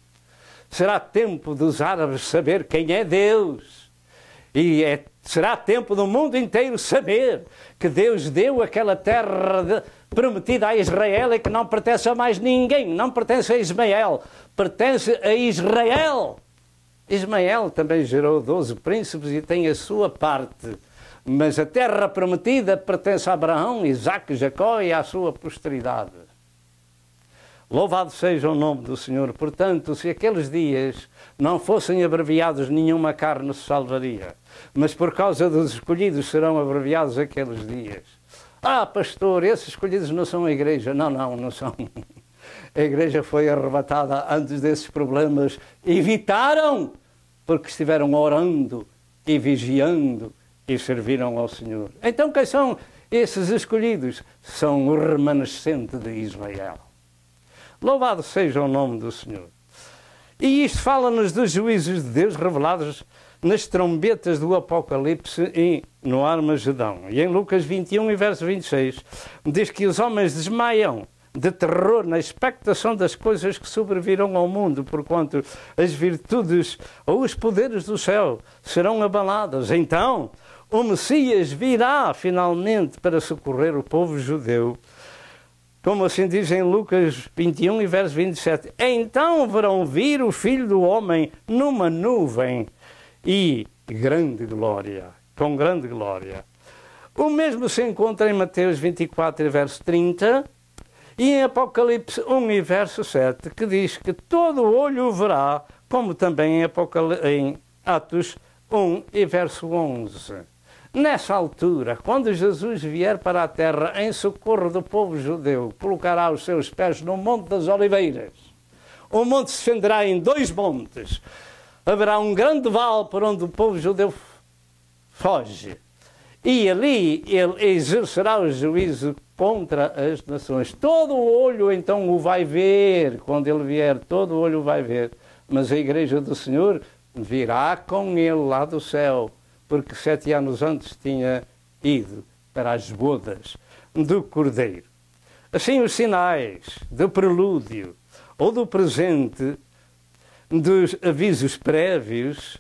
Será tempo dos árabes saber quem é Deus. E será tempo do mundo inteiro saber que Deus deu aquela terra prometida a Israel e que não pertence a mais ninguém, não pertence a Ismael, pertence a Israel. Ismael também gerou 12 príncipes e tem a sua parte, mas a terra prometida pertence a Abraão, Isaque, Jacó e à sua posteridade. Louvado seja o nome do Senhor. Portanto, se aqueles dias não fossem abreviados, nenhuma carne se salvaria. Mas por causa dos escolhidos serão abreviados aqueles dias. Ah, pastor, esses escolhidos não são a Igreja. Não, não são. A Igreja foi arrebatada antes desses problemas. Evitaram, porque estiveram orando e vigiando e serviram ao Senhor. Então, quem são esses escolhidos? São o remanescente de Israel. Louvado seja o nome do Senhor. E isto fala-nos dos juízos de Deus revelados nas trombetas do Apocalipse e no Armagedão. E em Lucas 21 e verso 26 diz que os homens desmaiam de terror na expectação das coisas que sobrevirão ao mundo, porquanto as virtudes ou os poderes do céu serão abaladas. Então o Messias virá finalmente para socorrer o povo judeu como assim diz em Lucas 21 e verso 27. Então verão vir o Filho do Homem numa nuvem e grande glória, com grande glória. O mesmo se encontra em Mateus 24 e verso 30 e em Apocalipse 1 e verso 7, que diz que todo olho o verá, como também em Atos 1 e verso 11. Nessa altura, quando Jesus vier para a terra em socorro do povo judeu, colocará os seus pés no Monte das Oliveiras. O monte se fenderá em 2 montes. Haverá um grande vale por onde o povo judeu foge. E ali ele exercerá o juízo contra as nações. Todo o olho então o vai ver, quando ele vier, todo o olho o vai ver. Mas a igreja do Senhor virá com ele lá do céu, porque 7 anos antes tinha ido para as bodas do Cordeiro. Assim, os sinais do prelúdio ou do presente, dos avisos prévios,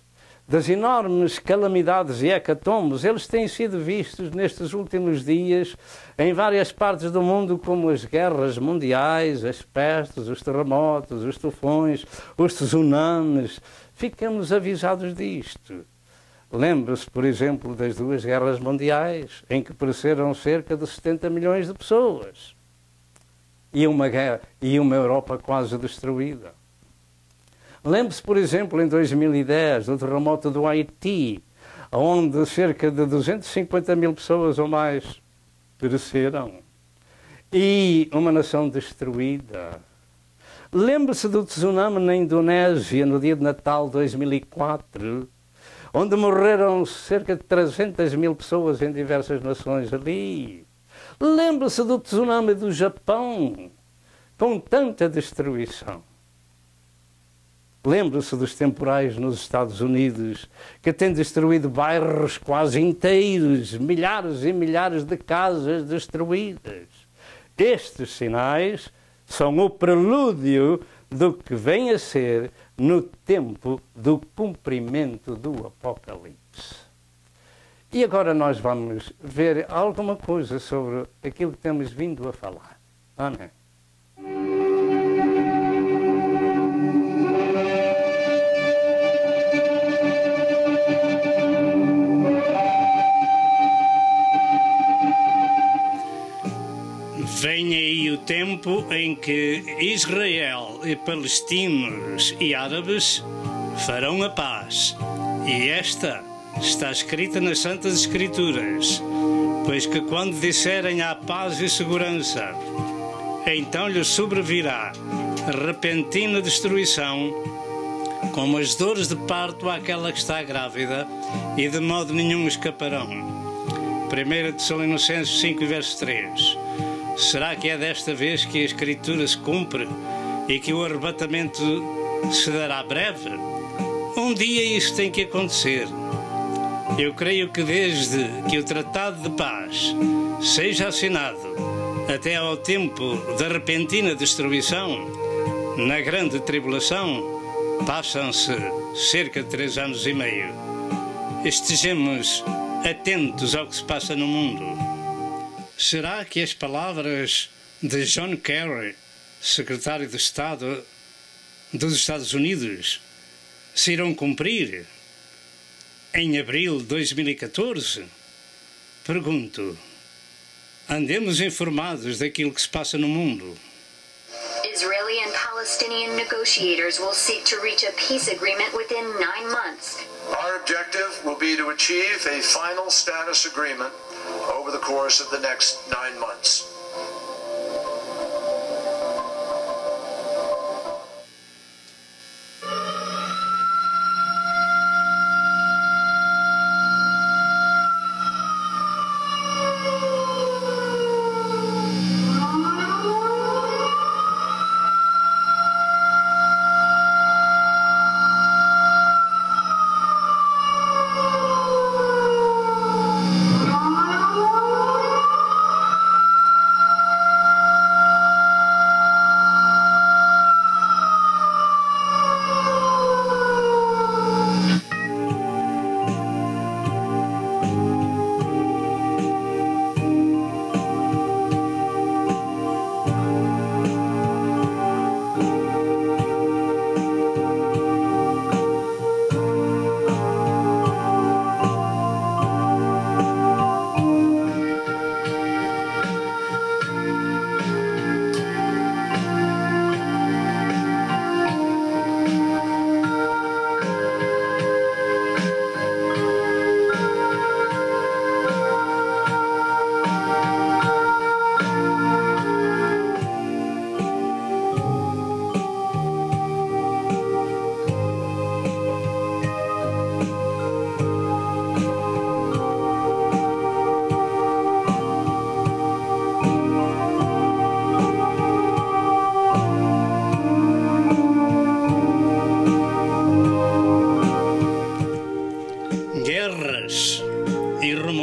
das enormes calamidades e hecatombes, eles têm sido vistos nestes últimos dias em várias partes do mundo, como as guerras mundiais, as pestes, os terremotos, os tufões, os tsunamis. Ficamos avisados disto. Lembre-se, por exemplo, das 2 guerras mundiais, em que pereceram cerca de 70 milhões de pessoas. E uma Europa quase destruída. Lembre-se, por exemplo, em 2010, do terremoto do Haiti, onde cerca de 250 mil pessoas ou mais pereceram. E uma nação destruída. Lembre-se do tsunami na Indonésia, no dia de Natal de 2004, onde morreram cerca de 300 mil pessoas em diversas nações ali. Lembre-se do tsunami do Japão, com tanta destruição. Lembre-se dos temporais nos Estados Unidos, que têm destruído bairros quase inteiros, milhares e milhares de casas destruídas. Estes sinais são o prelúdio do que vem a ser no tempo do cumprimento do Apocalipse. E agora nós vamos ver alguma coisa sobre aquilo que temos vindo a falar. Amém. Vem aí o tempo em que Israel e palestinos e árabes farão a paz. E esta está escrita nas Santas Escrituras, pois que quando disserem há paz e segurança, então lhes sobrevirá repentina destruição, como as dores de parto àquela que está grávida, e de modo nenhum escaparão. 1 Tessalonicenses 5, verso 3. Será que é desta vez que a Escritura se cumpre e que o arrebatamento se dará breve? Um dia isso tem que acontecer. Eu creio que desde que o Tratado de Paz seja assinado até ao tempo da repentina destruição, na grande tribulação, passam-se cerca de 3 anos e meio. Estejamos atentos ao que se passa no mundo. Será que as palavras de John Kerry, secretário de Estado dos Estados Unidos, se irão cumprir em abril de 2014? Pergunto, andemos informados daquilo que se passa no mundo. Israeli and Palestinian negotiators will seek to reach a peace agreement within 9 months. Our objective will be to achieve a final status agreement over the course of the next 9 months.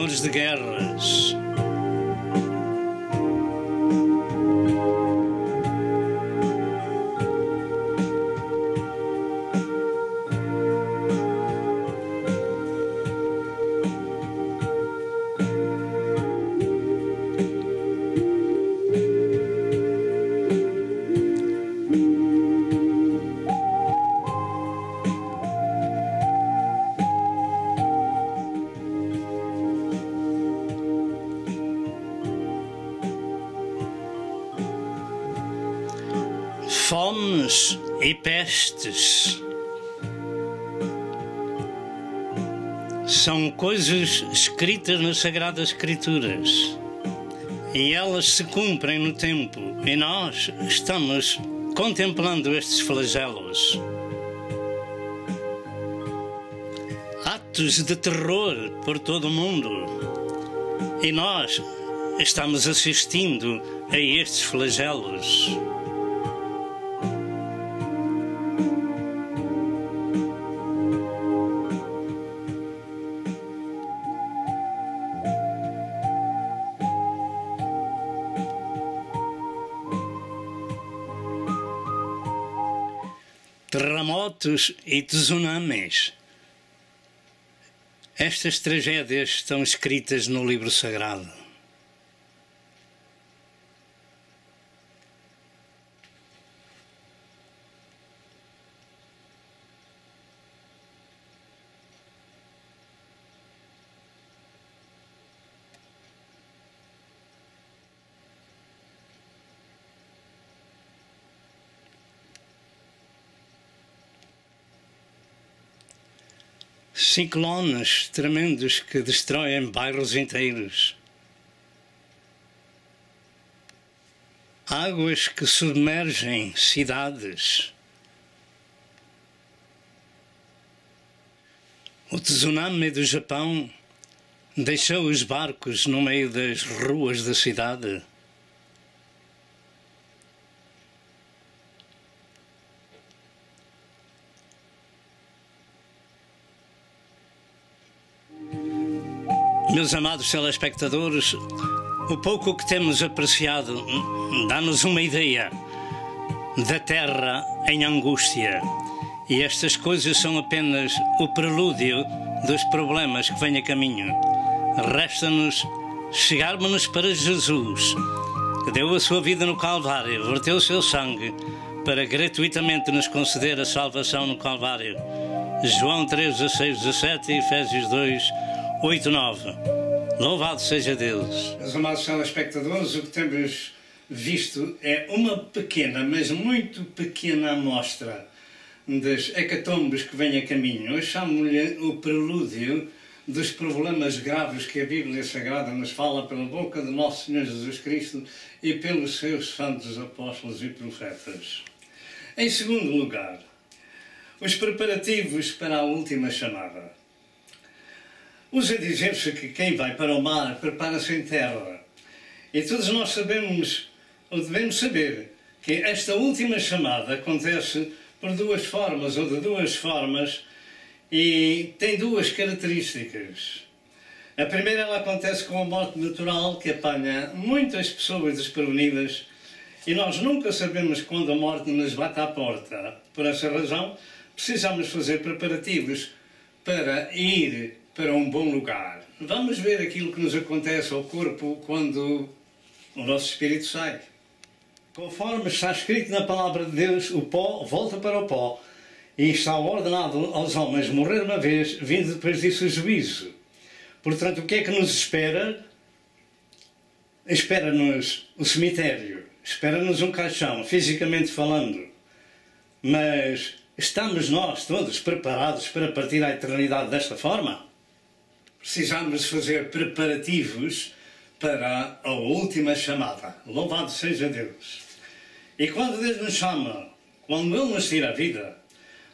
senhores de guerras. Fomes e pestes são coisas escritas nas Sagradas Escrituras e elas se cumprem no tempo e nós estamos contemplando estes flagelos. Atos de terror por todo o mundo e nós estamos assistindo a estes flagelos. Terremotos e tsunamis. Estas tragédias estão escritas no livro sagrado. Ciclones tremendos que destroem bairros inteiros. Águas que submergem cidades. O tsunami do Japão deixou os barcos no meio das ruas da cidade. Meus amados telespectadores, o pouco que temos apreciado dá-nos uma ideia da Terra em angústia. E estas coisas são apenas o prelúdio dos problemas que vêm a caminho. Resta-nos chegarmos para Jesus, que deu a sua vida no Calvário, verteu o seu sangue para gratuitamente nos conceder a salvação no Calvário. João 3, 16, 17 e Efésios 2, 8, 9. Louvado seja Deus. Meus amados telespectadores, o que temos visto é uma pequena, mas muito pequena amostra das hecatombes que vêm a caminho. Eu chamo-lhe o prelúdio dos problemas graves que a Bíblia Sagrada nos fala pela boca de nosso Senhor Jesus Cristo e pelos seus santos apóstolos e profetas. Em segundo lugar, os preparativos para a última chamada. Usa dizer-se que quem vai para o mar prepara-se em terra. E todos nós sabemos, ou devemos saber, que esta última chamada acontece por duas formas, ou de duas formas, e tem duas características. A primeira, ela acontece com a morte natural, que apanha muitas pessoas desprevenidas, e nós nunca sabemos quando a morte nos bate à porta. Por essa razão, precisamos fazer preparativos para ir para um bom lugar. Vamos ver aquilo que nos acontece ao corpo quando o nosso espírito sai. Conforme está escrito na palavra de Deus, o pó volta para o pó e está ordenado aos homens morrer uma vez, vindo depois disso o juízo. Portanto, o que é que nos espera? Espera-nos o cemitério, espera-nos um caixão, fisicamente falando. Mas estamos nós todos preparados para partir à eternidade desta forma? Precisamos fazer preparativos para a última chamada. Louvado seja Deus. E quando Deus nos chama, quando Ele nos tira a vida,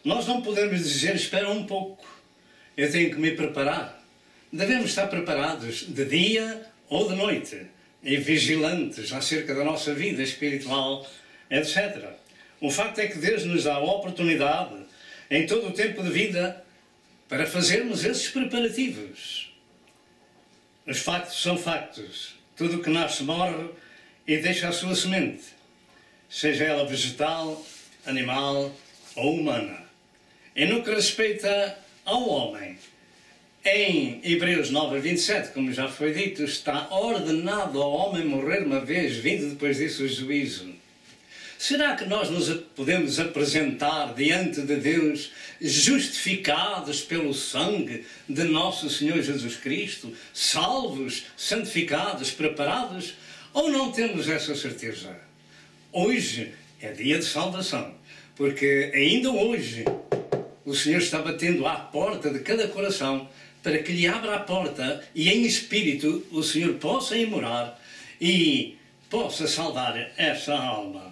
nós não podemos dizer, espera um pouco, eu tenho que me preparar. Devemos estar preparados de dia ou de noite e vigilantes acerca da nossa vida espiritual, etc. O facto é que Deus nos dá a oportunidade, em todo o tempo de vida, para fazermos esses preparativos. Os factos são factos. Tudo o que nasce morre e deixa a sua semente, seja ela vegetal, animal ou humana. E no que respeita ao homem, em Hebreus 9:27, como já foi dito, está ordenado ao homem morrer uma vez, vindo depois disso o juízo. Será que nós nos podemos apresentar diante de Deus justificados pelo sangue de nosso Senhor Jesus Cristo, salvos, santificados, preparados? Ou não temos essa certeza? Hoje é dia de salvação, porque ainda hoje o Senhor está batendo à porta de cada coração para que lhe abra a porta e em espírito o Senhor possa ir morar e possa salvar essa alma.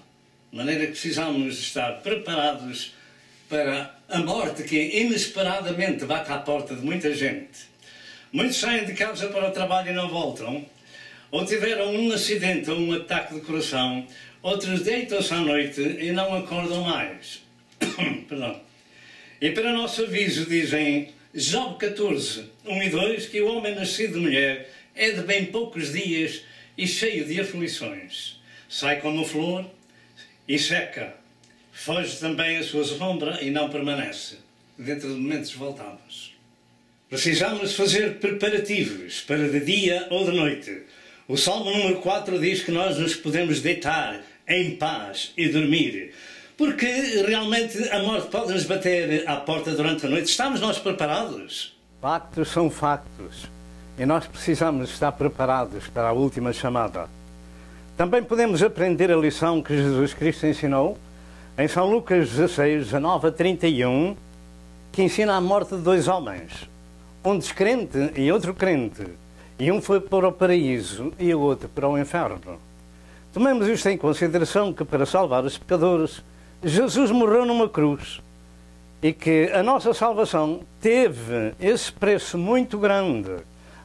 De maneira que precisamos estar preparados para a morte que inesperadamente bate à porta de muita gente. Muitos saem de casa para o trabalho e não voltam, ou tiveram um acidente ou um ataque de coração, outros deitam-se à noite e não acordam mais. Perdão. E para nosso aviso dizem Job 14, 1 e 2, que o homem nascido de mulher é de bem poucos dias e cheio de aflições. Sai como flor e seca, foge também a sua sombra e não permanece. Dentro de momentos voltamos. Precisamos fazer preparativos para de dia ou de noite. O Salmo número 4 diz que nós nos podemos deitar em paz e dormir, porque realmente a morte pode nos bater à porta durante a noite. Estamos nós preparados? Factos são factos e nós precisamos estar preparados para a última chamada. Também podemos aprender a lição que Jesus Cristo ensinou em São Lucas 16, 19 a 31, que ensina a morte de dois homens, um descrente e outro crente, e um foi para o paraíso e o outro para o inferno. Tomemos isto em consideração, que para salvar os pecadores, Jesus morreu numa cruz e que a nossa salvação teve esse preço muito grande,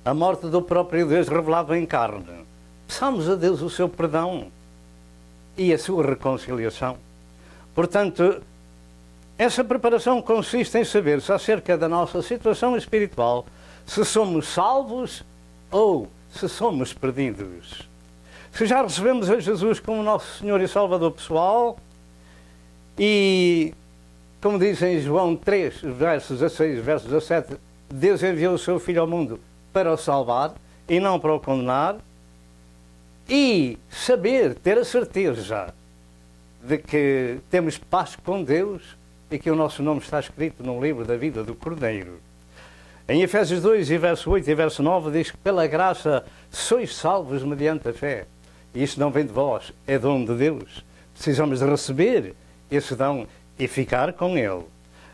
a morte do próprio Deus revelado em carne. Peçamos a Deus o seu perdão e a sua reconciliação. Portanto, essa preparação consiste em saber-se acerca da nossa situação espiritual, se somos salvos ou se somos perdidos. Se já recebemos a Jesus como nosso Senhor e Salvador pessoal, e, como diz em João 3, versos 16, versos 17, Deus enviou o seu Filho ao mundo para o salvar e não para o condenar, e saber, ter a certeza de que temos paz com Deus e que o nosso nome está escrito no livro da vida do Cordeiro. Em Efésios 2, e verso 8 e verso 9, diz que pela graça sois salvos mediante a fé. E isto não vem de vós, é dom de Deus. Precisamos de receber esse dom e ficar com ele.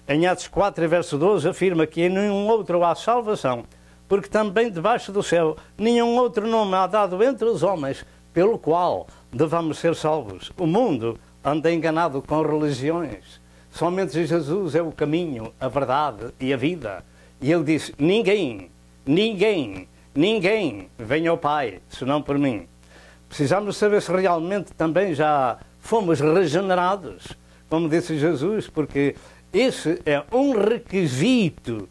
Em Atos 4, verso 12, afirma que em nenhum outro há salvação, porque também debaixo do céu nenhum outro nome há dado entre os homens pelo qual devamos ser salvos. O mundo anda enganado com religiões. Somente Jesus é o caminho, a verdade e a vida. E ele disse, ninguém vem ao Pai, senão por mim. Precisamos saber se realmente também já fomos regenerados, como disse Jesus, porque esse é um requisito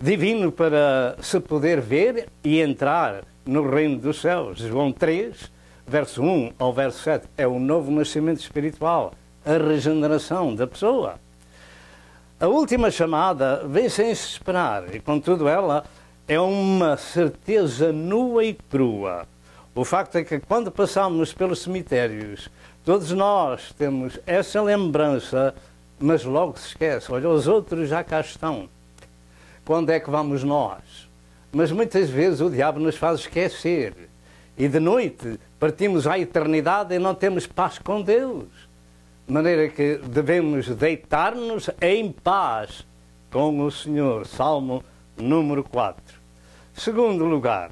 divino para se poder ver e entrar no reino dos céus. João 3, verso 1 ao verso 7, é o novo nascimento espiritual, a regeneração da pessoa. A última chamada vem sem se esperar, e contudo ela é uma certeza nua e crua. O facto é que quando passamos pelos cemitérios, todos nós temos essa lembrança, mas logo se esquece. Olha, os outros já cá estão. Quando é que vamos nós? Mas muitas vezes o diabo nos faz esquecer. E de noite partimos à eternidade e não temos paz com Deus. De maneira que devemos deitar-nos em paz com o Senhor. Salmo número 4. Segundo lugar,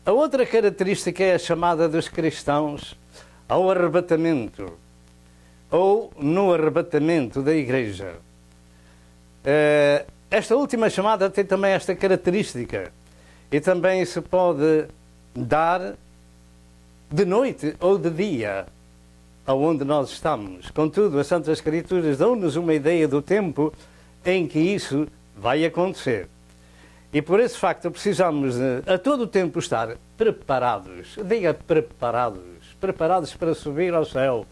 a outra característica é a chamada dos cristãos ao arrebatamento, ou no arrebatamento da igreja. Esta última chamada tem também esta característica e também se pode dar de noite ou de dia, aonde nós estamos. Contudo, as Santas Escrituras dão-nos uma ideia do tempo em que isso vai acontecer. E por esse facto precisamos a todo o tempo estar preparados. Diga preparados. Preparados para subir ao céu.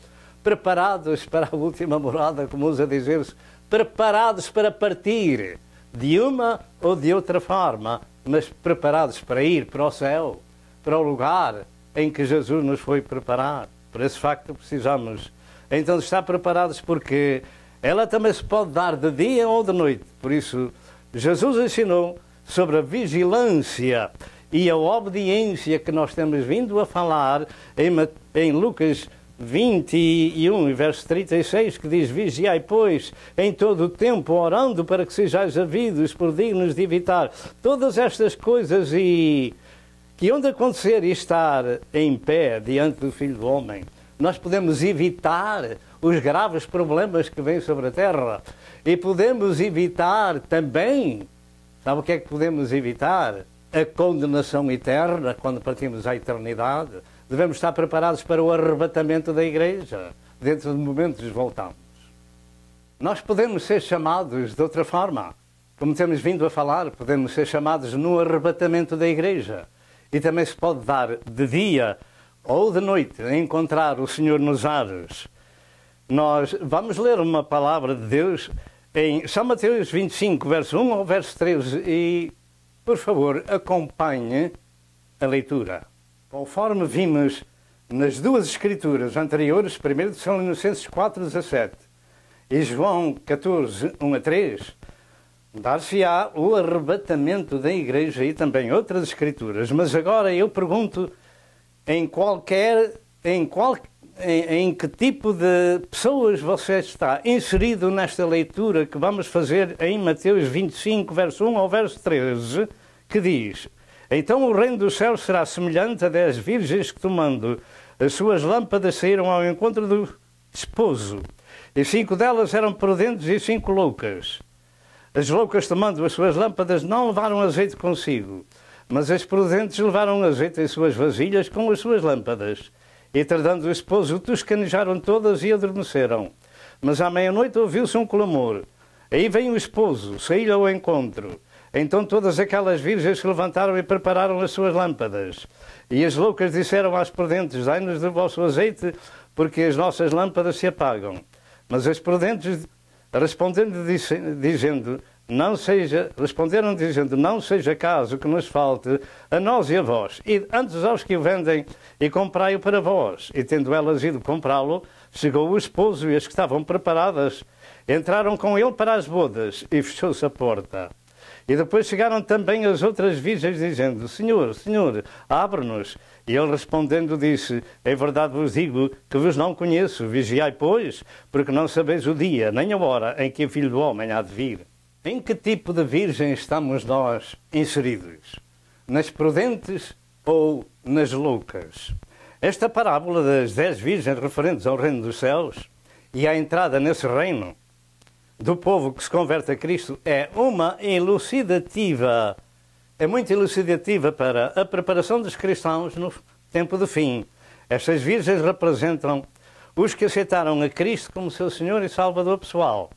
Preparados para a última morada, como usa dizer-se. Preparados para partir de uma ou de outra forma, mas preparados para ir para o céu, para o lugar em que Jesus nos foi preparar. Por esse facto precisamos então estar preparados, porque ela também se pode dar de dia ou de noite. Por isso, Jesus ensinou sobre a vigilância e a obediência que nós temos vindo a falar em Lucas 21, verso 36, que diz: vigiai, pois, em todo o tempo, orando para que sejais havidos por dignos de evitar todas estas coisas e que onde acontecer e estar em pé diante do Filho do Homem. Nós podemos evitar os graves problemas que vêm sobre a terra e podemos evitar também, sabe o que é que podemos evitar? A condenação eterna quando partimos à eternidade. Devemos estar preparados para o arrebatamento da igreja. Dentro de momentos voltamos. Nós podemos ser chamados de outra forma. Como temos vindo a falar, podemos ser chamados no arrebatamento da igreja. E também se pode dar de dia ou de noite a encontrar o Senhor nos ares. Nós vamos ler uma palavra de Deus em São Mateus 25, verso 1 ao verso 13. E, por favor, acompanhe a leitura. Conforme vimos nas duas escrituras anteriores, 1 Tessalonicenses 4:17 e João 14, 1 a 3, dar-se-á o arrebatamento da igreja e também outras escrituras. Mas agora eu pergunto, em que tipo de pessoas você está inserido nesta leitura que vamos fazer em Mateus 25, verso 1 ao verso 13, que diz: então o reino dos céus será semelhante a 10 virgens que, tomando as suas lâmpadas, saíram ao encontro do esposo. E 5 delas eram prudentes e 5 loucas. As loucas, tomando as suas lâmpadas, não levaram azeite consigo, mas as prudentes levaram azeite em suas vasilhas com as suas lâmpadas. E tardando o esposo, toscanejaram todas e adormeceram. Mas à meia-noite ouviu-se um clamor. Aí vem o esposo, saiu ao encontro. Então todas aquelas virgens se levantaram e prepararam as suas lâmpadas. E as loucas disseram às prudentes: dai-nos do vosso azeite, porque as nossas lâmpadas se apagam. Mas as prudentes responderam dizendo: não seja caso que nos falte a nós e a vós, e antes aos que o vendem, e comprai-o para vós. E tendo elas ido comprá-lo, chegou o esposo, e as que estavam preparadas entraram com ele para as bodas, e fechou-se a porta. E depois chegaram também as outras virgens, dizendo: Senhor, Senhor, abre-nos. E ele respondendo disse: em verdade vos digo que vos não conheço. Vigiai, pois, porque não sabeis o dia, nem a hora em que o Filho do Homem há de vir. Em que tipo de virgem estamos nós inseridos? Nas prudentes ou nas loucas? Esta parábola das 10 virgens referentes ao reino dos céus e à entrada nesse reino do povo que se converte a Cristo é uma elucidativa, é muito elucidativa para a preparação dos cristãos no tempo do fim. Estas virgens representam os que aceitaram a Cristo como seu Senhor e Salvador pessoal.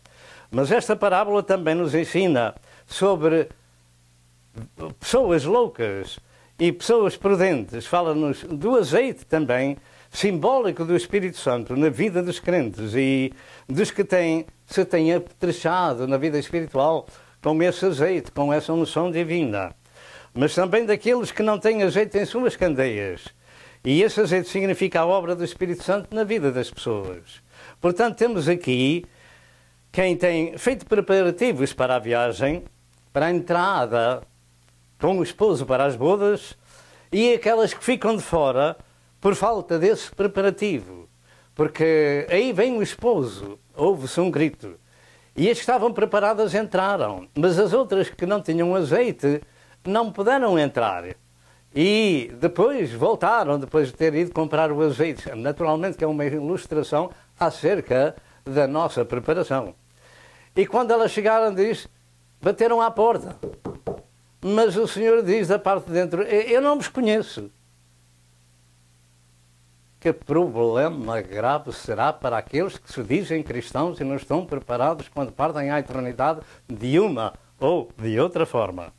Mas esta parábola também nos ensina sobre pessoas loucas e pessoas prudentes. Fala-nos do azeite também, simbólico do Espírito Santo na vida dos crentes e dos que se têm apetrechado na vida espiritual com esse azeite, com essa unção divina. Mas também daqueles que não têm azeite em suas candeias. E esse azeite significa a obra do Espírito Santo na vida das pessoas. Portanto, temos aqui quem tem feito preparativos para a viagem, para a entrada com o esposo para as bodas, e aquelas que ficam de fora por falta desse preparativo. Porque aí vem o esposo, ouve-se um grito, e as que estavam preparadas entraram, mas as outras que não tinham azeite não puderam entrar. E depois voltaram, depois de ter ido comprar o azeite. Naturalmente que é uma ilustração acerca da nossa preparação. E quando elas chegaram, bateram à porta. Mas o Senhor diz da parte de dentro: eu não vos conheço. Que problema grave será para aqueles que se dizem cristãos e não estão preparados quando partem à eternidade de uma ou de outra forma.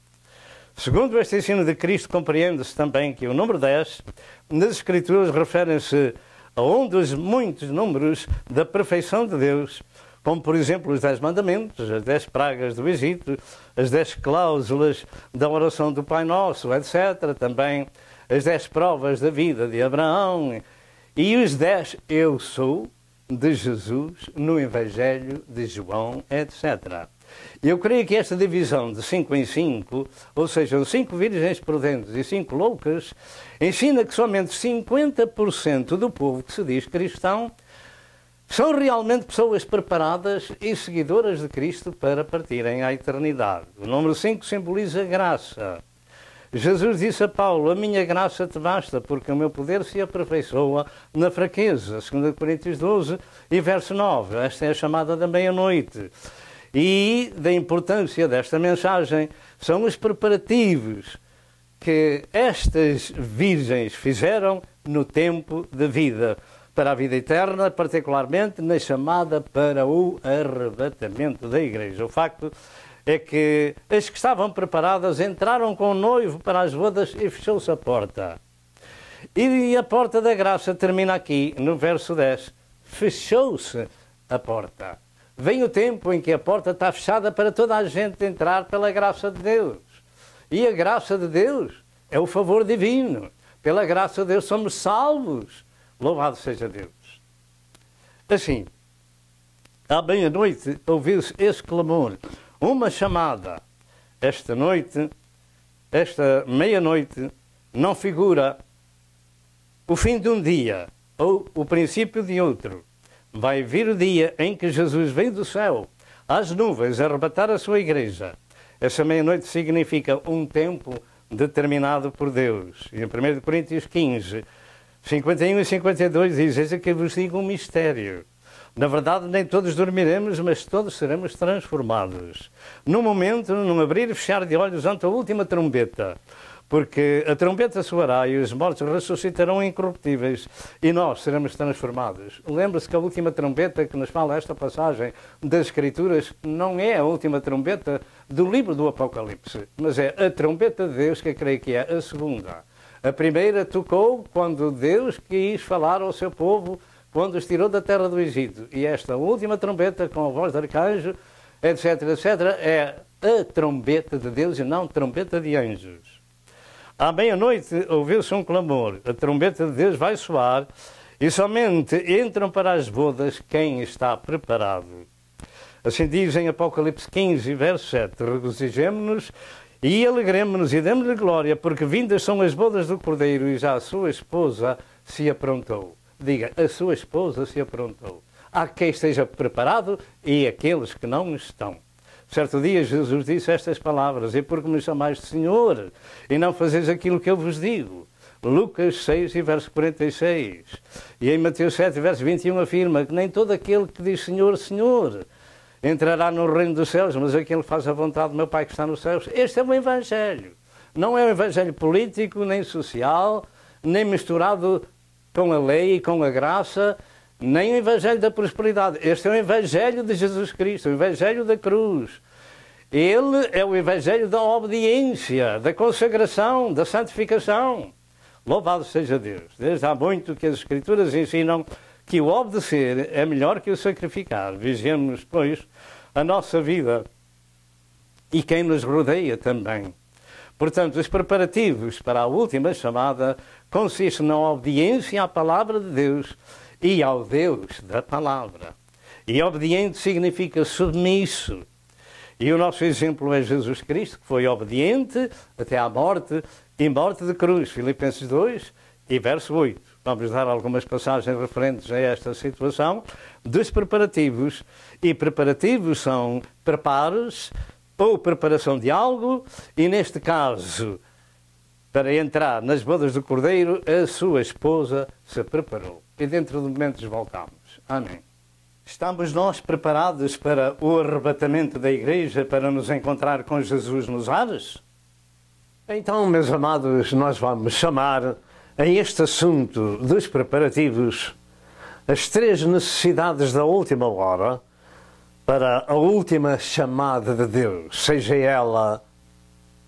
Segundo este ensino de Cristo, compreende-se também que o número 10 nas Escrituras refere-se a um dos muitos números da perfeição de Deus, como por exemplo os 10 mandamentos, as 10 pragas do Egito, as 10 cláusulas da oração do Pai Nosso, etc. Também as 10 provas da vida de Abraão e os 10 eu sou de Jesus no Evangelho de João, etc. Eu creio que esta divisão de 5 em 5, ou seja, 5 virgens prudentes e 5 loucas, ensina que somente 50% do povo que se diz cristão são realmente pessoas preparadas e seguidoras de Cristo para partirem à eternidade. O número 5 simboliza graça. Jesus disse a Paulo, a minha graça te basta, porque o meu poder se aperfeiçoa na fraqueza. 2 Coríntios 12 e verso 9. Esta é a chamada da meia-noite. E da importância desta mensagem são os preparativos que estas virgens fizeram no tempo da vida, para a vida eterna, particularmente na chamada para o arrebatamento da igreja. O facto é que as que estavam preparadas entraram com o noivo para as bodas e fechou-se a porta. E a porta da graça termina aqui, no verso 10. Fechou-se a porta. Vem o tempo em que a porta está fechada para toda a gente entrar pela graça de Deus. E a graça de Deus é o favor divino. Pela graça de Deus somos salvos. Louvado seja Deus. Assim, à meia-noite ouviu-se esse clamor. Uma chamada. Esta noite, esta meia-noite, não figura o fim de um dia ou o princípio de outro. Vai vir o dia em que Jesus vem do céu às nuvens arrebatar a sua igreja. Essa meia-noite significa um tempo determinado por Deus. E em 1 Coríntios 15, 51 e 52 diz, eis aqui vos digo um mistério. Na verdade, nem todos dormiremos, mas todos seremos transformados. Num momento, num abrir e fechar de olhos ante a última trombeta. Porque a trombeta soará e os mortos ressuscitarão incorruptíveis e nós seremos transformados. Lembre-se que a última trombeta que nos fala esta passagem das Escrituras não é a última trombeta do livro do Apocalipse, mas é a trombeta de Deus, que eu creio que é a segunda. A primeira tocou quando Deus quis falar ao seu povo, quando os tirou da terra do Egito. E esta última trombeta, com a voz de arcanjo, etc., etc., é a trombeta de Deus e não trombeta de anjos. À meia-noite ouviu-se um clamor. A trombeta de Deus vai soar e somente entram para as bodas quem está preparado. Assim diz em Apocalipse 15, verso 7. Regozijemo-nos e alegremo-nos e demos-lhe glória, porque vindas são as bodas do Cordeiro e já a sua esposa se aprontou. Diga, a sua esposa se aprontou. Há quem esteja preparado e aqueles que não estão. Certo dia Jesus disse estas palavras, e porque me chamais de Senhor, e não fazeis aquilo que eu vos digo. Lucas 6 e verso 46. E em Mateus 7, verso 21 afirma que nem todo aquele que diz Senhor, Senhor, entrará no reino dos céus, mas aquele que faz a vontade do meu Pai que está nos céus. Este é um evangelho. Não é um evangelho político, nem social, nem misturado com a lei e com a graça, nem o evangelho da prosperidade. Este é o evangelho de Jesus Cristo, o evangelho da cruz. Ele é o evangelho da obediência, da consagração, da santificação. Louvado seja Deus. Desde há muito que as Escrituras ensinam que o obedecer é melhor que o sacrificar. Vigiemos, pois, a nossa vida e quem nos rodeia também. Portanto, os preparativos para a última chamada consistem na obediência à palavra de Deus e ao Deus da palavra. E obediente significa submisso. E o nosso exemplo é Jesus Cristo, que foi obediente até à morte e morte de cruz. Filipenses 2 e verso 8. Vamos dar algumas passagens referentes a esta situação dos preparativos. E preparativos são preparos ou preparação de algo, e neste caso, para entrar nas bodas do Cordeiro, a sua esposa se preparou. E dentro de momentos voltamos. Amém. Estamos nós preparados para o arrebatamento da igreja, para nos encontrar com Jesus nos ares? Então, meus amados, nós vamos chamar a este assunto dos preparativos as 3 necessidades da última hora para a última chamada de Deus, seja ela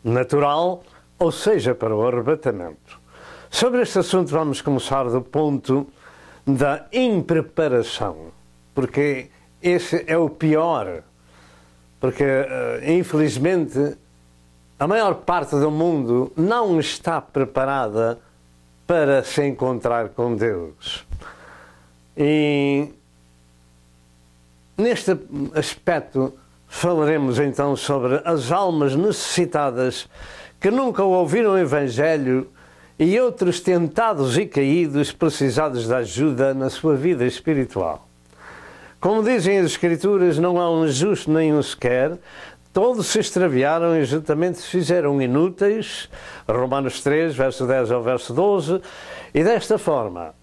natural, ou seja, para o arrebatamento. Sobre este assunto vamos começar do ponto da impreparação, porque esse é o pior, porque infelizmente a maior parte do mundo não está preparada para se encontrar com Deus. E neste aspecto falaremos então sobre as almas necessitadas que nunca ouviram o Evangelho e outros tentados e caídos precisados de ajuda na sua vida espiritual. Como dizem as Escrituras, não há um justo nem um sequer, todos se extraviaram e juntamente se fizeram inúteis, Romanos 3, verso 10 ao verso 12, e desta forma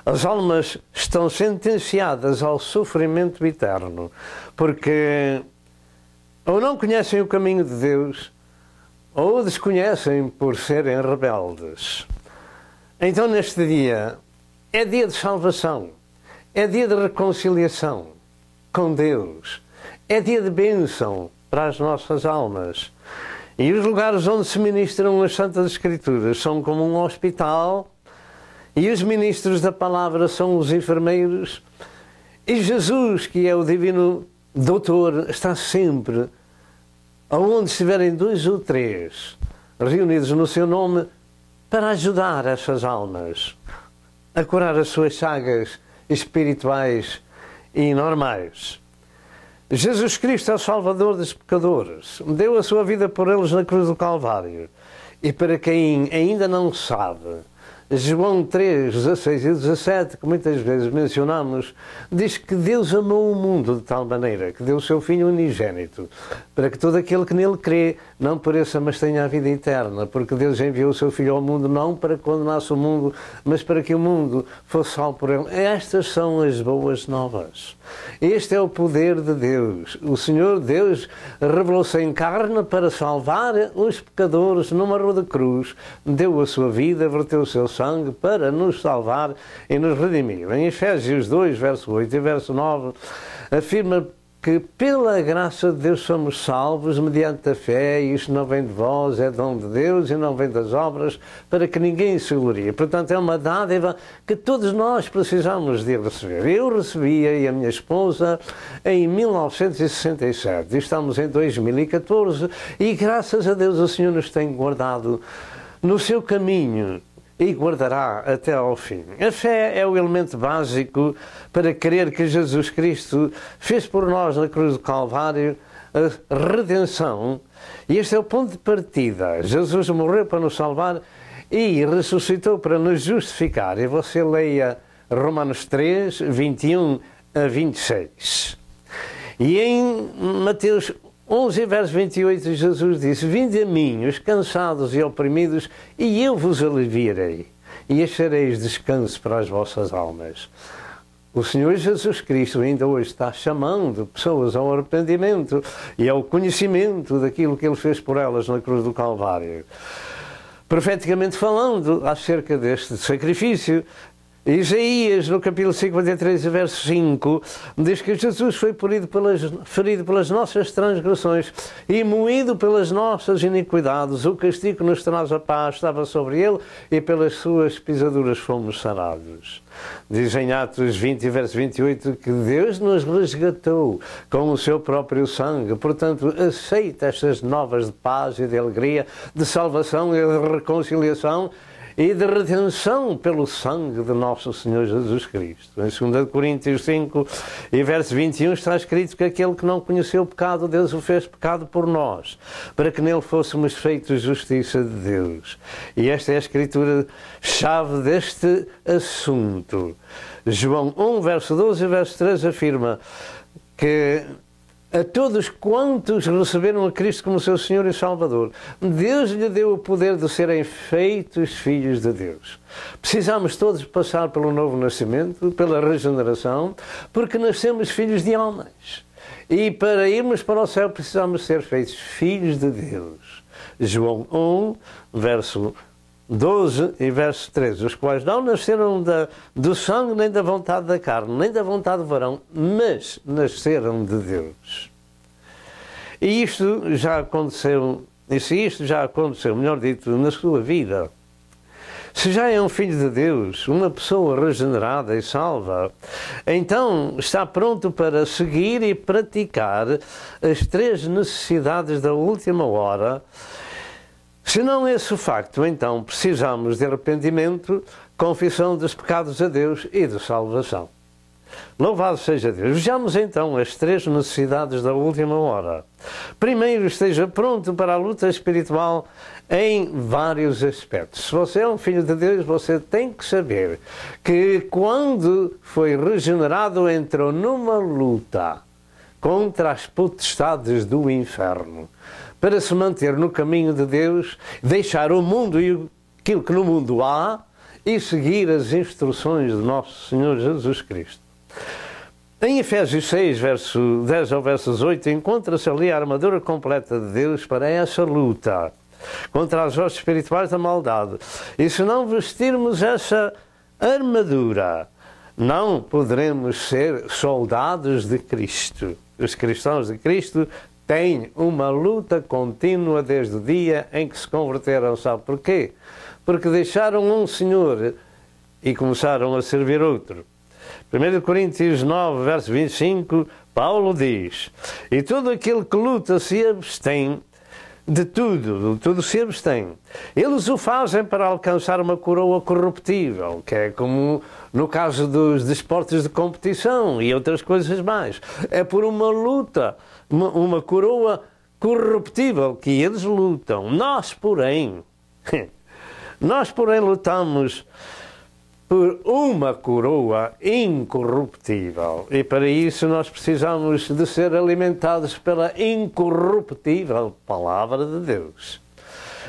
as almas estão sentenciadas ao sofrimento eterno, porque ou não conhecem o caminho de Deus, ou o desconhecem por serem rebeldes. Então neste dia é dia de salvação, é dia de reconciliação com Deus, é dia de bênção para as nossas almas. E os lugares onde se ministram as Santas Escrituras são como um hospital, e os ministros da palavra são os enfermeiros, e Jesus, que é o divino doutor, está sempre aonde estiverem 2 ou 3 reunidos no seu nome para ajudar essas almas a curar as suas chagas espirituais e normais. Jesus Cristo é o Salvador dos pecadores, deu a sua vida por eles na cruz do Calvário. E para quem ainda não sabe, João 3, 16 e 17, que muitas vezes mencionamos, diz que Deus amou o mundo de tal maneira que deu o seu Filho unigênito, para que todo aquele que nele crê não pereça, mas tenha a vida eterna, porque Deus enviou o seu Filho ao mundo não para condenasse o mundo, mas para que o mundo fosse salvo por ele. Estas são as boas novas. Este é o poder de Deus. O Senhor Deus revelou-se em carne para salvar os pecadores numa rua de cruz, deu a sua vida, verteu o seu sangue para nos salvar e nos redimir. Em Efésios 2, verso 8 e verso 9, afirma que pela graça de Deus somos salvos mediante a fé, e isto não vem de vós, é dom de Deus e não vem das obras, para que ninguém se glorie. Portanto, é uma dádiva que todos nós precisamos de receber. Eu recebi e a minha esposa em 1967, e estamos em 2014, e graças a Deus o Senhor nos tem guardado no seu caminho e guardará até ao fim. A fé é o elemento básico para crer que Jesus Cristo fez por nós na cruz do Calvário a redenção, e este é o ponto de partida. Jesus morreu para nos salvar e ressuscitou para nos justificar. E você leia Romanos 3, 21 a 26. E em Mateus 11, verso 28, Jesus disse: vinde a mim, os cansados e oprimidos, e eu vos aliviarei, e achareis descanso para as vossas almas. O Senhor Jesus Cristo ainda hoje está chamando pessoas ao arrependimento e ao conhecimento daquilo que Ele fez por elas na cruz do Calvário. Profeticamente falando acerca deste sacrifício, Isaías, no capítulo 53, verso 5, diz que Jesus foi ferido pelas nossas transgressões e moído pelas nossas iniquidades. O castigo que nos traz a paz estava sobre ele, e pelas suas pisaduras fomos sarados. Diz em Atos 20, verso 28, que Deus nos resgatou com o seu próprio sangue. Portanto, aceita estas novas de paz e de alegria, de salvação e de reconciliação e de redenção pelo sangue de nosso Senhor Jesus Cristo. Em 2 Coríntios 5 e verso 21 está escrito que aquele que não conheceu o pecado, Deus o fez pecado por nós, para que nele fôssemos feitos justiça de Deus. E esta é a escritura-chave deste assunto. João 1, verso 12 e verso 13 afirma que a todos quantos receberam a Cristo como seu Senhor e Salvador, Deus lhe deu o poder de serem feitos filhos de Deus. Precisamos todos passar pelo novo nascimento, pela regeneração, porque nascemos filhos de homens. E para irmos para o céu precisamos ser feitos filhos de Deus. João 1, verso 12 e verso 13, os quais não nasceram do sangue, nem da vontade da carne, nem da vontade do varão, mas nasceram de Deus. E isto já aconteceu e se isto já aconteceu, melhor dito, na sua vida, se já é um filho de Deus, uma pessoa regenerada e salva, então está pronto para seguir e praticar as 3 necessidades da última hora. Se não é esse o facto, então precisamos de arrependimento, confissão dos pecados a Deus e de salvação. Louvado seja Deus. Vejamos então as 3 necessidades da última hora. Primeiro, esteja pronto para a luta espiritual em vários aspectos. Se você é um filho de Deus, você tem que saber que quando foi regenerado, entrou numa luta contra as potestades do inferno, para se manter no caminho de Deus, deixar o mundo e aquilo que no mundo há e seguir as instruções de nosso Senhor Jesus Cristo. Em Efésios 6, verso 10 ao versos 8, encontra-se ali a armadura completa de Deus para essa luta contra as hostes espirituais da maldade. E se não vestirmos essa armadura, não poderemos ser soldados de Cristo. Os cristãos de Cristo têm uma luta contínua desde o dia em que se converteram. Sabe porquê? Porque deixaram um Senhor e começaram a servir outro. 1 Coríntios 9, verso 25, Paulo diz: e todo aquele que luta se abstém de tudo se abstém. Eles o fazem para alcançar uma coroa corruptível, que é como no caso dos desportos de competição e outras coisas mais. É por uma luta, uma coroa corruptível que eles lutam. Nós, porém, lutamos por uma coroa incorruptível. E para isso nós precisamos de ser alimentados pela incorruptível Palavra de Deus.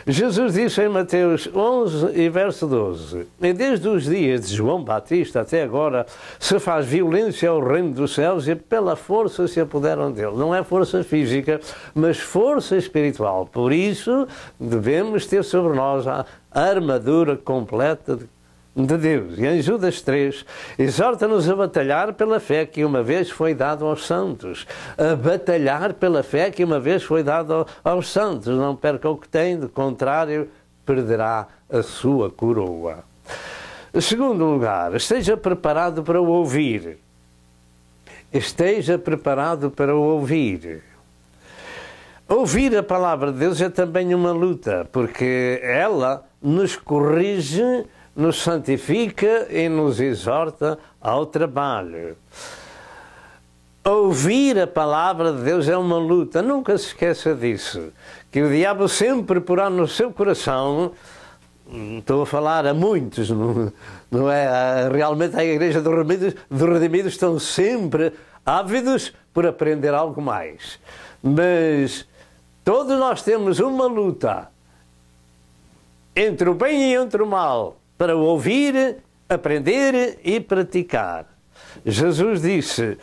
Jesus disse em Mateus 11 e verso 12: e desde os dias de João Batista até agora se faz violência ao reino dos céus e pela força se apoderam dele. Não é força física, mas força espiritual. Por isso devemos ter sobre nós a armadura completa de Deus. E em Judas 3, exorta-nos a batalhar pela fé que uma vez foi dada aos santos. A batalhar pela fé que uma vez foi dada aos santos. Não perca o que tem, de contrário, perderá a sua coroa. Em segundo lugar, esteja preparado para o ouvir. Esteja preparado para o ouvir. Ouvir a palavra de Deus é também uma luta, porque ela nos corrige, nos santifica e nos exorta ao trabalho. Ouvir a palavra de Deus é uma luta. Nunca se esqueça disso. Que o diabo sempre porá no seu coração, estou a falar a muitos, não é? Realmente a Igreja dos Redimidos estão sempre ávidos por aprender algo mais. Mas todos nós temos uma luta entre o bem e entre o mal, para ouvir, aprender e praticar. Jesus disse: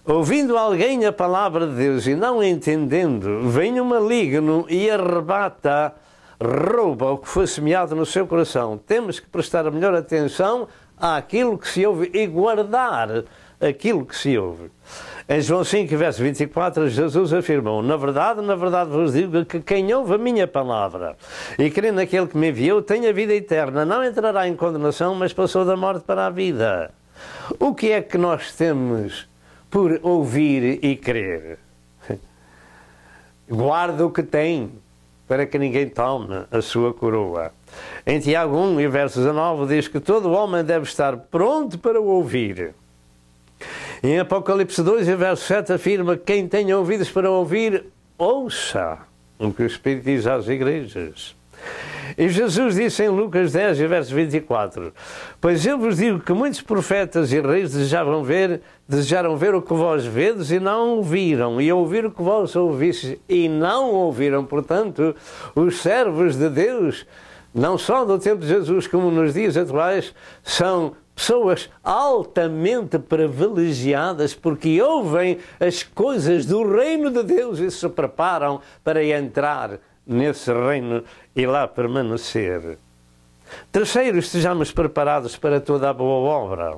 ouvindo alguém a palavra de Deus e não entendendo, vem o maligno e arrebata, rouba o que foi semeado no seu coração. Temos que prestar a melhor atenção àquilo que se ouve e guardar aquilo que se ouve. Em João 5, verso 24, Jesus afirmou: na verdade vos digo que quem ouve a minha palavra e crê naquele que me enviou tem a vida eterna, não entrará em condenação, mas passou da morte para a vida. O que é que nós temos por ouvir e crer? Guarda o que tem, para que ninguém tome a sua coroa. Em Tiago 1, e verso 19, diz que todo homem deve estar pronto para o ouvir. Em Apocalipse 2, verso 7, afirma que quem tem ouvidos para ouvir, ouça o que o Espírito diz às igrejas. E Jesus disse em Lucas 10, verso 24, pois eu vos digo que muitos profetas e reis desejaram ver o que vós vedes e não ouviram, e ouvir o que vós ouvistes e não ouviram. Portanto, os servos de Deus, não só do tempo de Jesus como nos dias atuais, são pessoas altamente privilegiadas porque ouvem as coisas do reino de Deus e se preparam para entrar nesse reino e lá permanecer. Terceiro, estejamos preparados para toda a boa obra.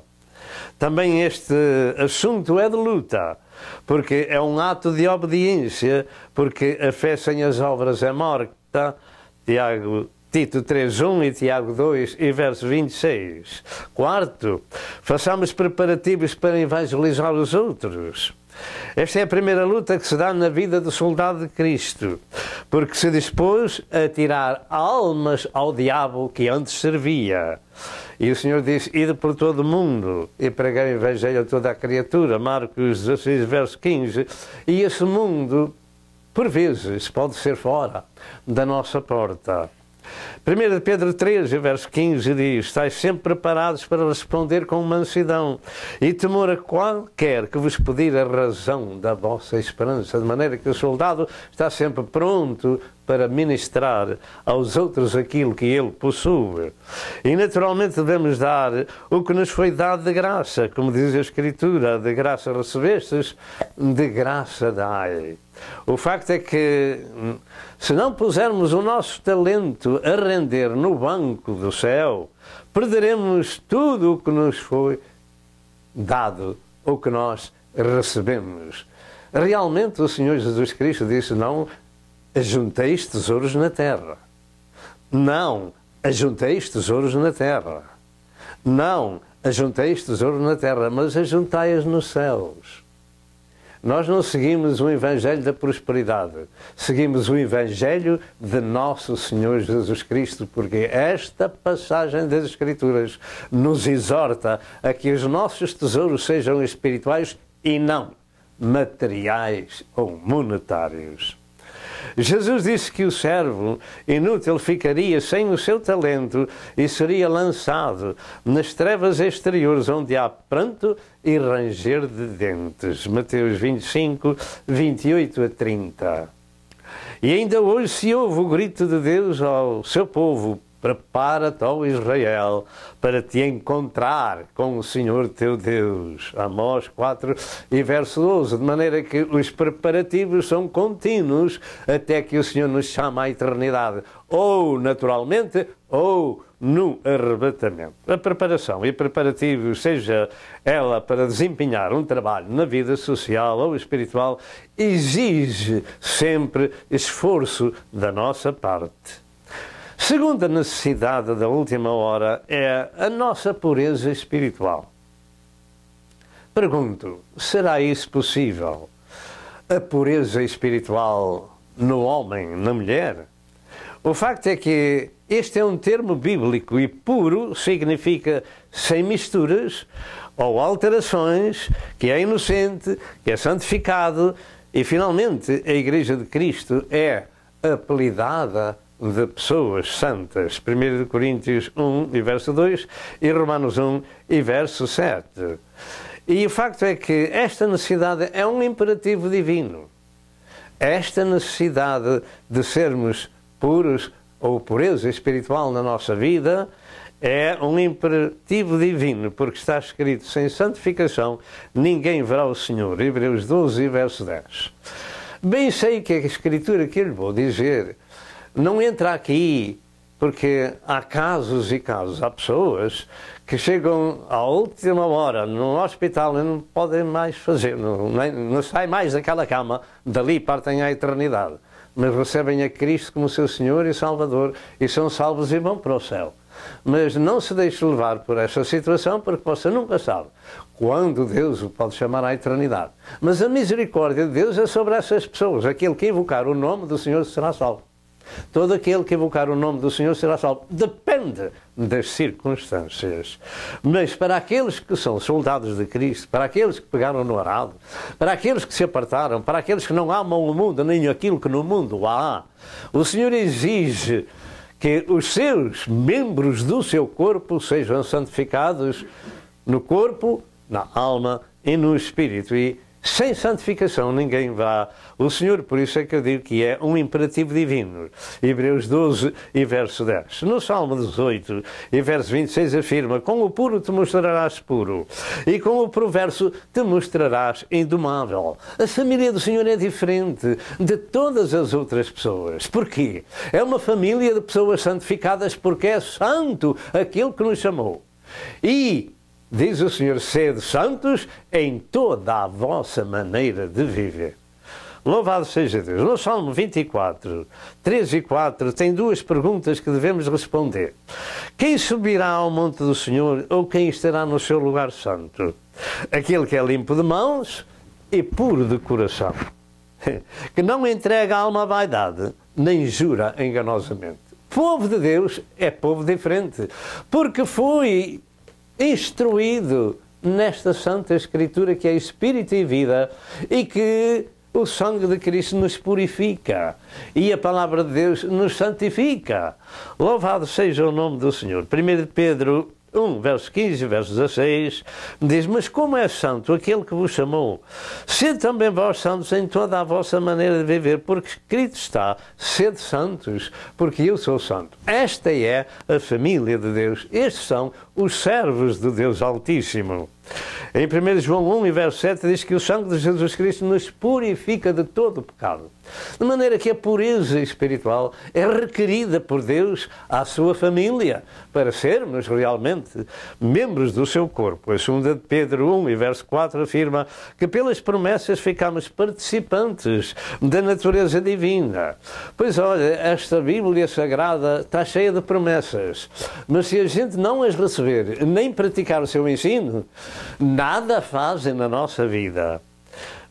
Também este assunto é de luta, porque é um ato de obediência, porque a fé sem as obras é morte. carta, Tito 3:1 e Tiago 2 e verso 26. Quarto, façamos preparativos para evangelizar os outros. Esta é a primeira luta que se dá na vida do soldado de Cristo, porque se dispôs a tirar almas ao diabo que antes servia. E o Senhor disse, ide por todo o mundo e pregai o evangelho a toda a criatura, Marcos 16, verso 15. E esse mundo, por vezes, pode ser fora da nossa porta. 1 Pedro 3, verso 15 diz, estais sempre preparados para responder com mansidão e temor a qualquer que vos pedir a razão da vossa esperança, de maneira que o soldado está sempre pronto para ministrar aos outros aquilo que ele possui. E naturalmente devemos dar o que nos foi dado de graça, como diz a Escritura, de graça recebestes, de graça dai. O facto é que, se não pusermos o nosso talento a render no banco do céu, perderemos tudo o que nos foi dado, o que nós recebemos. Realmente o Senhor Jesus Cristo disse, não ajunteis tesouros na terra. Não ajunteis tesouros na terra. Não ajunteis tesouros na terra, mas ajuntai-os nos céus. Nós não seguimos o Evangelho da prosperidade, seguimos o Evangelho de nosso Senhor Jesus Cristo, porque esta passagem das Escrituras nos exorta a que os nossos tesouros sejam espirituais e não materiais ou monetários. Jesus disse que o servo inútil ficaria sem o seu talento e seria lançado nas trevas exteriores, onde há pranto e ranger de dentes. Mateus 25, 28 a 30. E ainda hoje se ouve o grito de Deus ao seu povo, prepara-te, ó Israel, para te encontrar com o Senhor teu Deus. Amós 4 e verso 12. De maneira que os preparativos são contínuos até que o Senhor nos chama à eternidade. Ou naturalmente, ou no arrebatamento. A preparação e preparativos, seja ela para desempenhar um trabalho na vida social ou espiritual, exige sempre esforço da nossa parte. Segunda necessidade da última hora é a nossa pureza espiritual. Pergunto, será isso possível? A pureza espiritual no homem, na mulher? O facto é que este é um termo bíblico e puro significa sem misturas ou alterações, que é inocente, que é santificado e, finalmente, a Igreja de Cristo é apelidada de pessoas santas. 1 Coríntios 1 e verso 2 e Romanos 1 e verso 7. E o facto é que esta necessidade é um imperativo divino. Esta necessidade de sermos puros ou pureza espiritual na nossa vida é um imperativo divino, porque está escrito, sem santificação ninguém verá o Senhor. Hebreus 12 e verso 10. Bem sei que a Escritura que eu lhe vou dizer não entra aqui, porque há casos e casos. Há pessoas que chegam à última hora no hospital e não podem mais fazer, não saem mais daquela cama, dali partem à eternidade. Mas recebem a Cristo como seu Senhor e Salvador e são salvos e vão para o céu. Mas não se deixe levar por essa situação, porque você nunca sabe quando Deus o pode chamar à eternidade. Mas a misericórdia de Deus é sobre essas pessoas. Aquele que invocar o nome do Senhor será salvo. Todo aquele que invocar o nome do Senhor será salvo. Depende das circunstâncias. Mas para aqueles que são soldados de Cristo, para aqueles que pegaram no arado, para aqueles que se apartaram, para aqueles que não amam o mundo, nem aquilo que no mundo há, o Senhor exige que os seus membros do seu corpo sejam santificados no corpo, na alma e no espírito. E sem santificação ninguém vá. O Senhor, por isso é que eu digo que é um imperativo divino. Hebreus 12 e verso 10. No Salmo 18 e verso 26 afirma, com o puro te mostrarás puro e com o perverso te mostrarás indomável. A família do Senhor é diferente de todas as outras pessoas. Porquê? É uma família de pessoas santificadas porque é santo aquele que nos chamou. E diz o Senhor, sede santos em toda a vossa maneira de viver. Louvado seja Deus. No Salmo 24, 3 e 4, tem duas perguntas que devemos responder. Quem subirá ao monte do Senhor ou quem estará no seu lugar santo? Aquele que é limpo de mãos e puro de coração, que não entrega a alma à vaidade, nem jura enganosamente. Povo de Deus é povo diferente, porque foi instruído nesta Santa Escritura que é Espírito e vida e que o sangue de Cristo nos purifica e a palavra de Deus nos santifica. Louvado seja o nome do Senhor. 1 Pedro 1, verso 15 e verso 16, diz: mas como é santo aquele que vos chamou, sede também vós santos em toda a vossa maneira de viver, porque escrito está: sede santos, porque eu sou santo. Esta é a família de Deus. Estes são os servos de Deus Altíssimo. Em 1 João 1 e verso 7 diz que o sangue de Jesus Cristo nos purifica de todo o pecado. De maneira que a pureza espiritual é requerida por Deus à sua família, para sermos realmente membros do seu corpo. A 2 Pedro 1 e verso 4 afirma que pelas promessas ficamos participantes da natureza divina. Pois olha, esta Bíblia Sagrada está cheia de promessas, mas se a gente não as receber, nem praticar o seu ensino, nada fazem na nossa vida.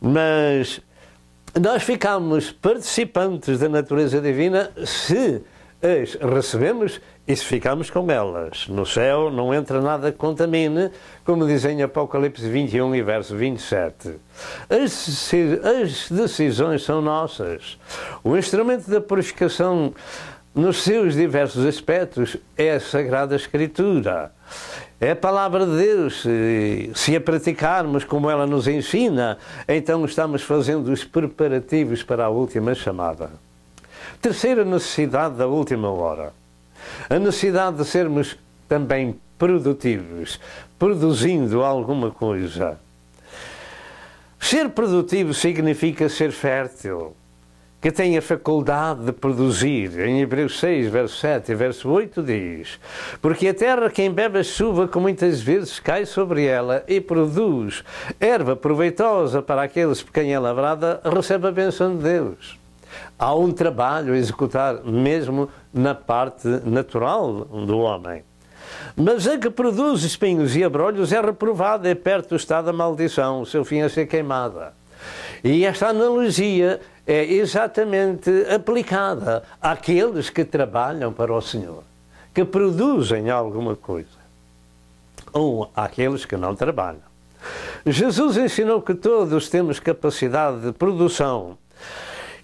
Mas nós ficamos participantes da natureza divina se as recebemos e se ficamos com elas. No céu não entra nada que contamine, como diz em Apocalipse 21 e verso 27. As decisões são nossas. O instrumento da purificação nos seus diversos aspectos é a Sagrada Escritura. É a palavra de Deus. Se a praticarmos como ela nos ensina, então estamos fazendo os preparativos para a última chamada. Terceira necessidade da última hora. A necessidade de sermos também produtivos, produzindo alguma coisa. Ser produtivo significa ser fértil, que tem a faculdade de produzir. Em Hebreus 6, verso 7 e verso 8 diz: porque a terra quem bebe a chuva que muitas vezes cai sobre ela e produz erva proveitosa para aqueles por quem é lavrada, recebe a bênção de Deus. Há um trabalho a executar mesmo na parte natural do homem. Mas a que produz espinhos e abrolhos é reprovada, é perto do estado da maldição, o seu fim a ser queimada. E esta analogia é exatamente aplicada àqueles que trabalham para o Senhor, que produzem alguma coisa, ou àqueles que não trabalham. Jesus ensinou que todos temos capacidade de produção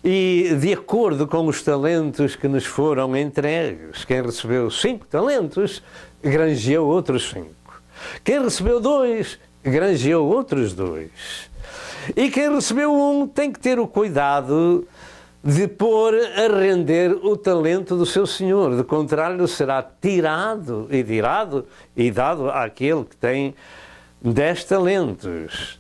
e de acordo com os talentos que nos foram entregues. Quem recebeu 5 talentos, granjeou outros 5. Quem recebeu 2, granjeou outros 2. E quem recebeu 1 tem que ter o cuidado de pôr a render o talento do seu senhor. De contrário, será tirado e dado àquele que tem 10 talentos.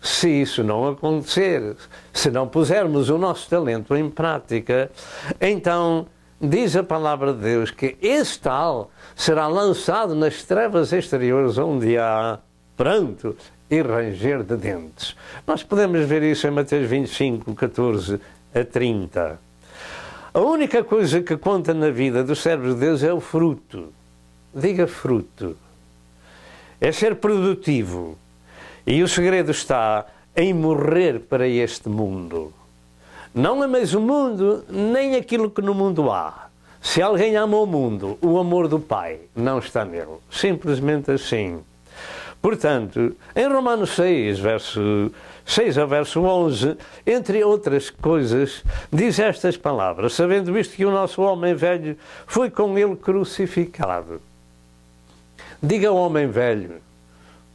Se isso não acontecer, se não pusermos o nosso talento em prática, então diz a palavra de Deus que esse tal será lançado nas trevas exteriores, onde há pranto e ranger de dentes. Nós podemos ver isso em Mateus 25, 14 a 30. A única coisa que conta na vida dos servos de Deus é o fruto. Diga fruto. É ser produtivo. E o segredo está em morrer para este mundo. Não ameis o mundo, nem aquilo que no mundo há. Se alguém ama o mundo, o amor do Pai não está nele. Simplesmente assim. Portanto, em Romanos 6, verso 6 ao verso 11, entre outras coisas, diz estas palavras: sabendo isto que o nosso homem velho foi com ele crucificado. Diga homem velho,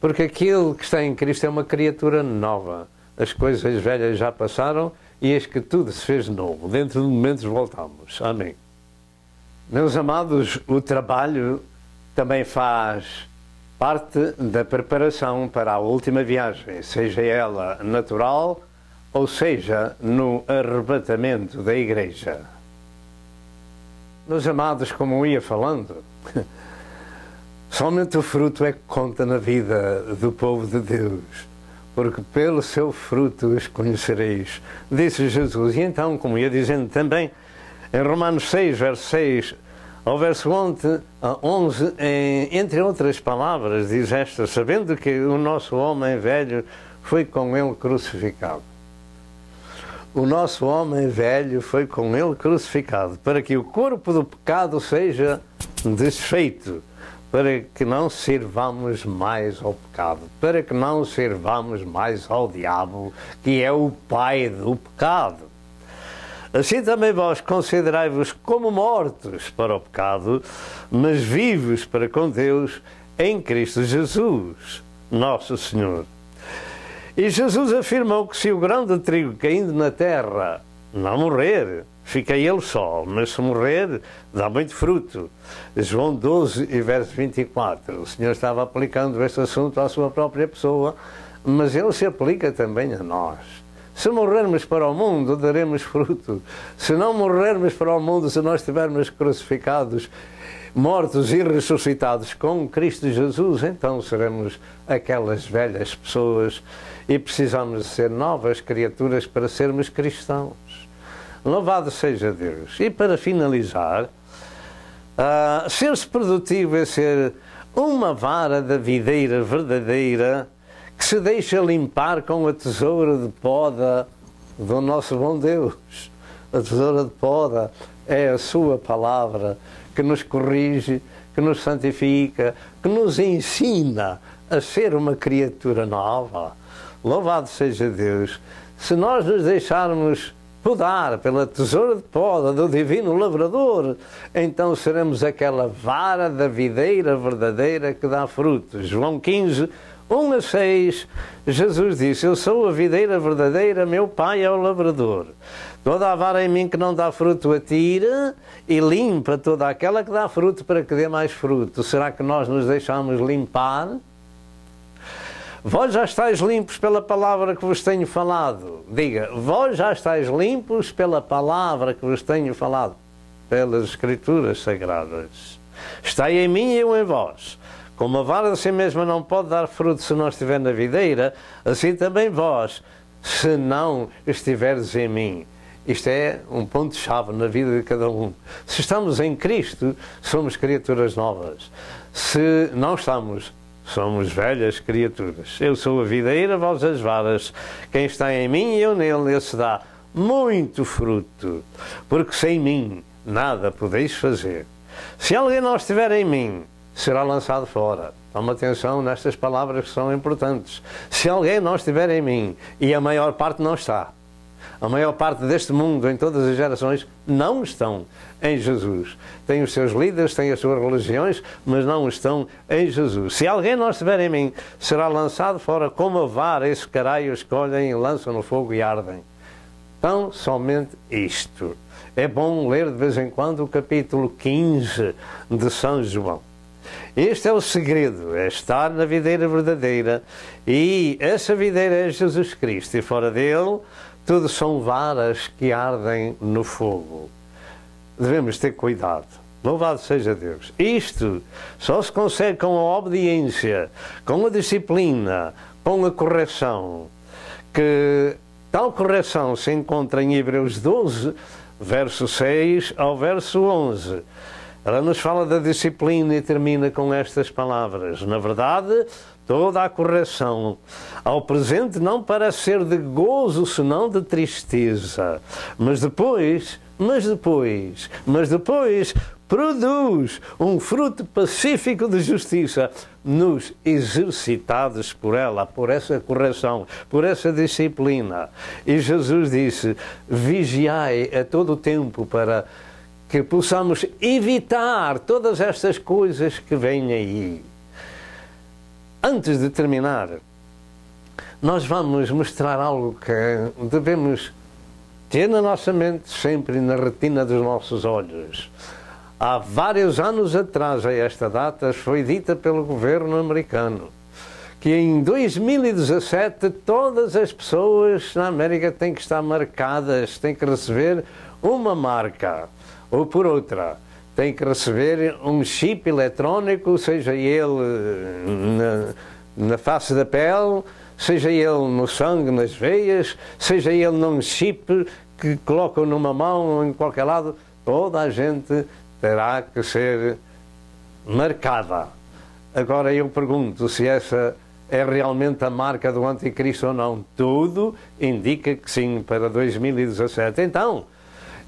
porque aquele que está em Cristo é uma criatura nova. As coisas velhas já passaram e eis que tudo se fez novo. Dentro de momentos voltamos. Amém. Meus amados, o trabalho também faz parte da preparação para a última viagem, seja ela natural ou seja no arrebatamento da Igreja. Meus amados, como eu ia falando, somente o fruto é que conta na vida do povo de Deus. porque pelo seu fruto os conhecereis, disse Jesus. E então, como ia dizendo também, em Romanos 6, verso 6 ao verso 11, entre outras palavras, diz esta: sabendo que o nosso homem velho foi com ele crucificado. O nosso homem velho foi com ele crucificado, para que o corpo do pecado seja desfeito, para que não sirvamos mais ao pecado, para que não sirvamos mais ao diabo, que é o pai do pecado. Assim também vós considerai-vos como mortos para o pecado, mas vivos para com Deus em Cristo Jesus, nosso Senhor. E Jesus afirmou que se o grão de trigo caindo na terra não morrer, fica ele só, mas se morrer, dá muito fruto. João 12 e verso 24. O Senhor estava aplicando este assunto à sua própria pessoa, mas ele se aplica também a nós. Se morrermos para o mundo, daremos fruto. Se não morrermos para o mundo, se nós estivermos crucificados, mortos e ressuscitados com Cristo Jesus, então seremos aquelas velhas pessoas e precisamos ser novas criaturas para sermos cristãos. Louvado seja Deus. E para finalizar, ser-se produtivo é ser uma vara da videira verdadeira que se deixa limpar com a tesoura de poda do nosso bom Deus. A tesoura de poda é a sua palavra que nos corrige, que nos santifica, que nos ensina a ser uma criatura nova. Louvado seja Deus. Se nós nos deixarmos podar pela tesoura de poda do divino lavrador, então seremos aquela vara da videira verdadeira que dá frutos. João 15, 1 a 6, Jesus disse: eu sou a videira verdadeira, meu Pai é o lavrador. Toda a vara em mim que não dá fruto atira e limpa toda aquela que dá fruto para que dê mais fruto. Será que nós nos deixamos limpar? Vós já estáis limpos pela palavra que vos tenho falado. Diga, vós já estáis limpos pela palavra que vos tenho falado, pelas Escrituras Sagradas. Estai em mim e eu em vós. Como a vara de si mesma não pode dar fruto se não estiver na videira, assim também vós, se não estiverdes em mim. Isto é um ponto-chave na vida de cada um. Se estamos em Cristo, somos criaturas novas. Se não estamos, somos velhas criaturas. Eu sou a videira, vós as varas. Quem está em mim e eu nele, esse dá muito fruto. Porque sem mim nada podeis fazer. Se alguém não estiver em mim, será lançado fora. Toma atenção nestas palavras que são importantes. Se alguém não estiver em mim, e a maior parte não está, a maior parte deste mundo, em todas as gerações, não estão em Jesus. Tem os seus líderes, tem as suas religiões, mas não estão em Jesus. Se alguém não estiver em mim, será lançado fora como a vara, esse caralho escolhem e lançam no fogo e ardem. Então, somente isto. É bom ler de vez em quando o capítulo 15 de São João. Este é o segredo, é estar na videira verdadeira, e essa videira é Jesus Cristo, e fora dele tudo são varas que ardem no fogo. Devemos ter cuidado. Louvado seja Deus. Isto só se consegue com a obediência, com a disciplina, com a correção, que tal correção se encontra em Hebreus 12, verso 6 ao verso 11. Ela nos fala da disciplina e termina com estas palavras: na verdade, toda a correção ao presente não parece ser de gozo, senão de tristeza. Mas depois produz um fruto pacífico de justiça nos exercitados por ela, por essa correção, por essa disciplina. E Jesus disse: vigiai a todo o tempo para que possamos evitar todas estas coisas que vêm aí. Antes de terminar, nós vamos mostrar algo que devemos ter na nossa mente, sempre na retina dos nossos olhos. Há vários anos atrás, a esta data, foi dita pelo governo americano que em 2017 todas as pessoas na América têm que estar marcadas, têm que receber uma marca ou por outra. Tem que receber um chip eletrónico, seja ele na face da pele, seja ele no sangue, nas veias, seja ele num chip que colocam numa mão ou em qualquer lado, toda a gente terá que ser marcada. Agora eu pergunto se essa é realmente a marca do anticristo ou não. Tudo indica que sim, para 2017. Então,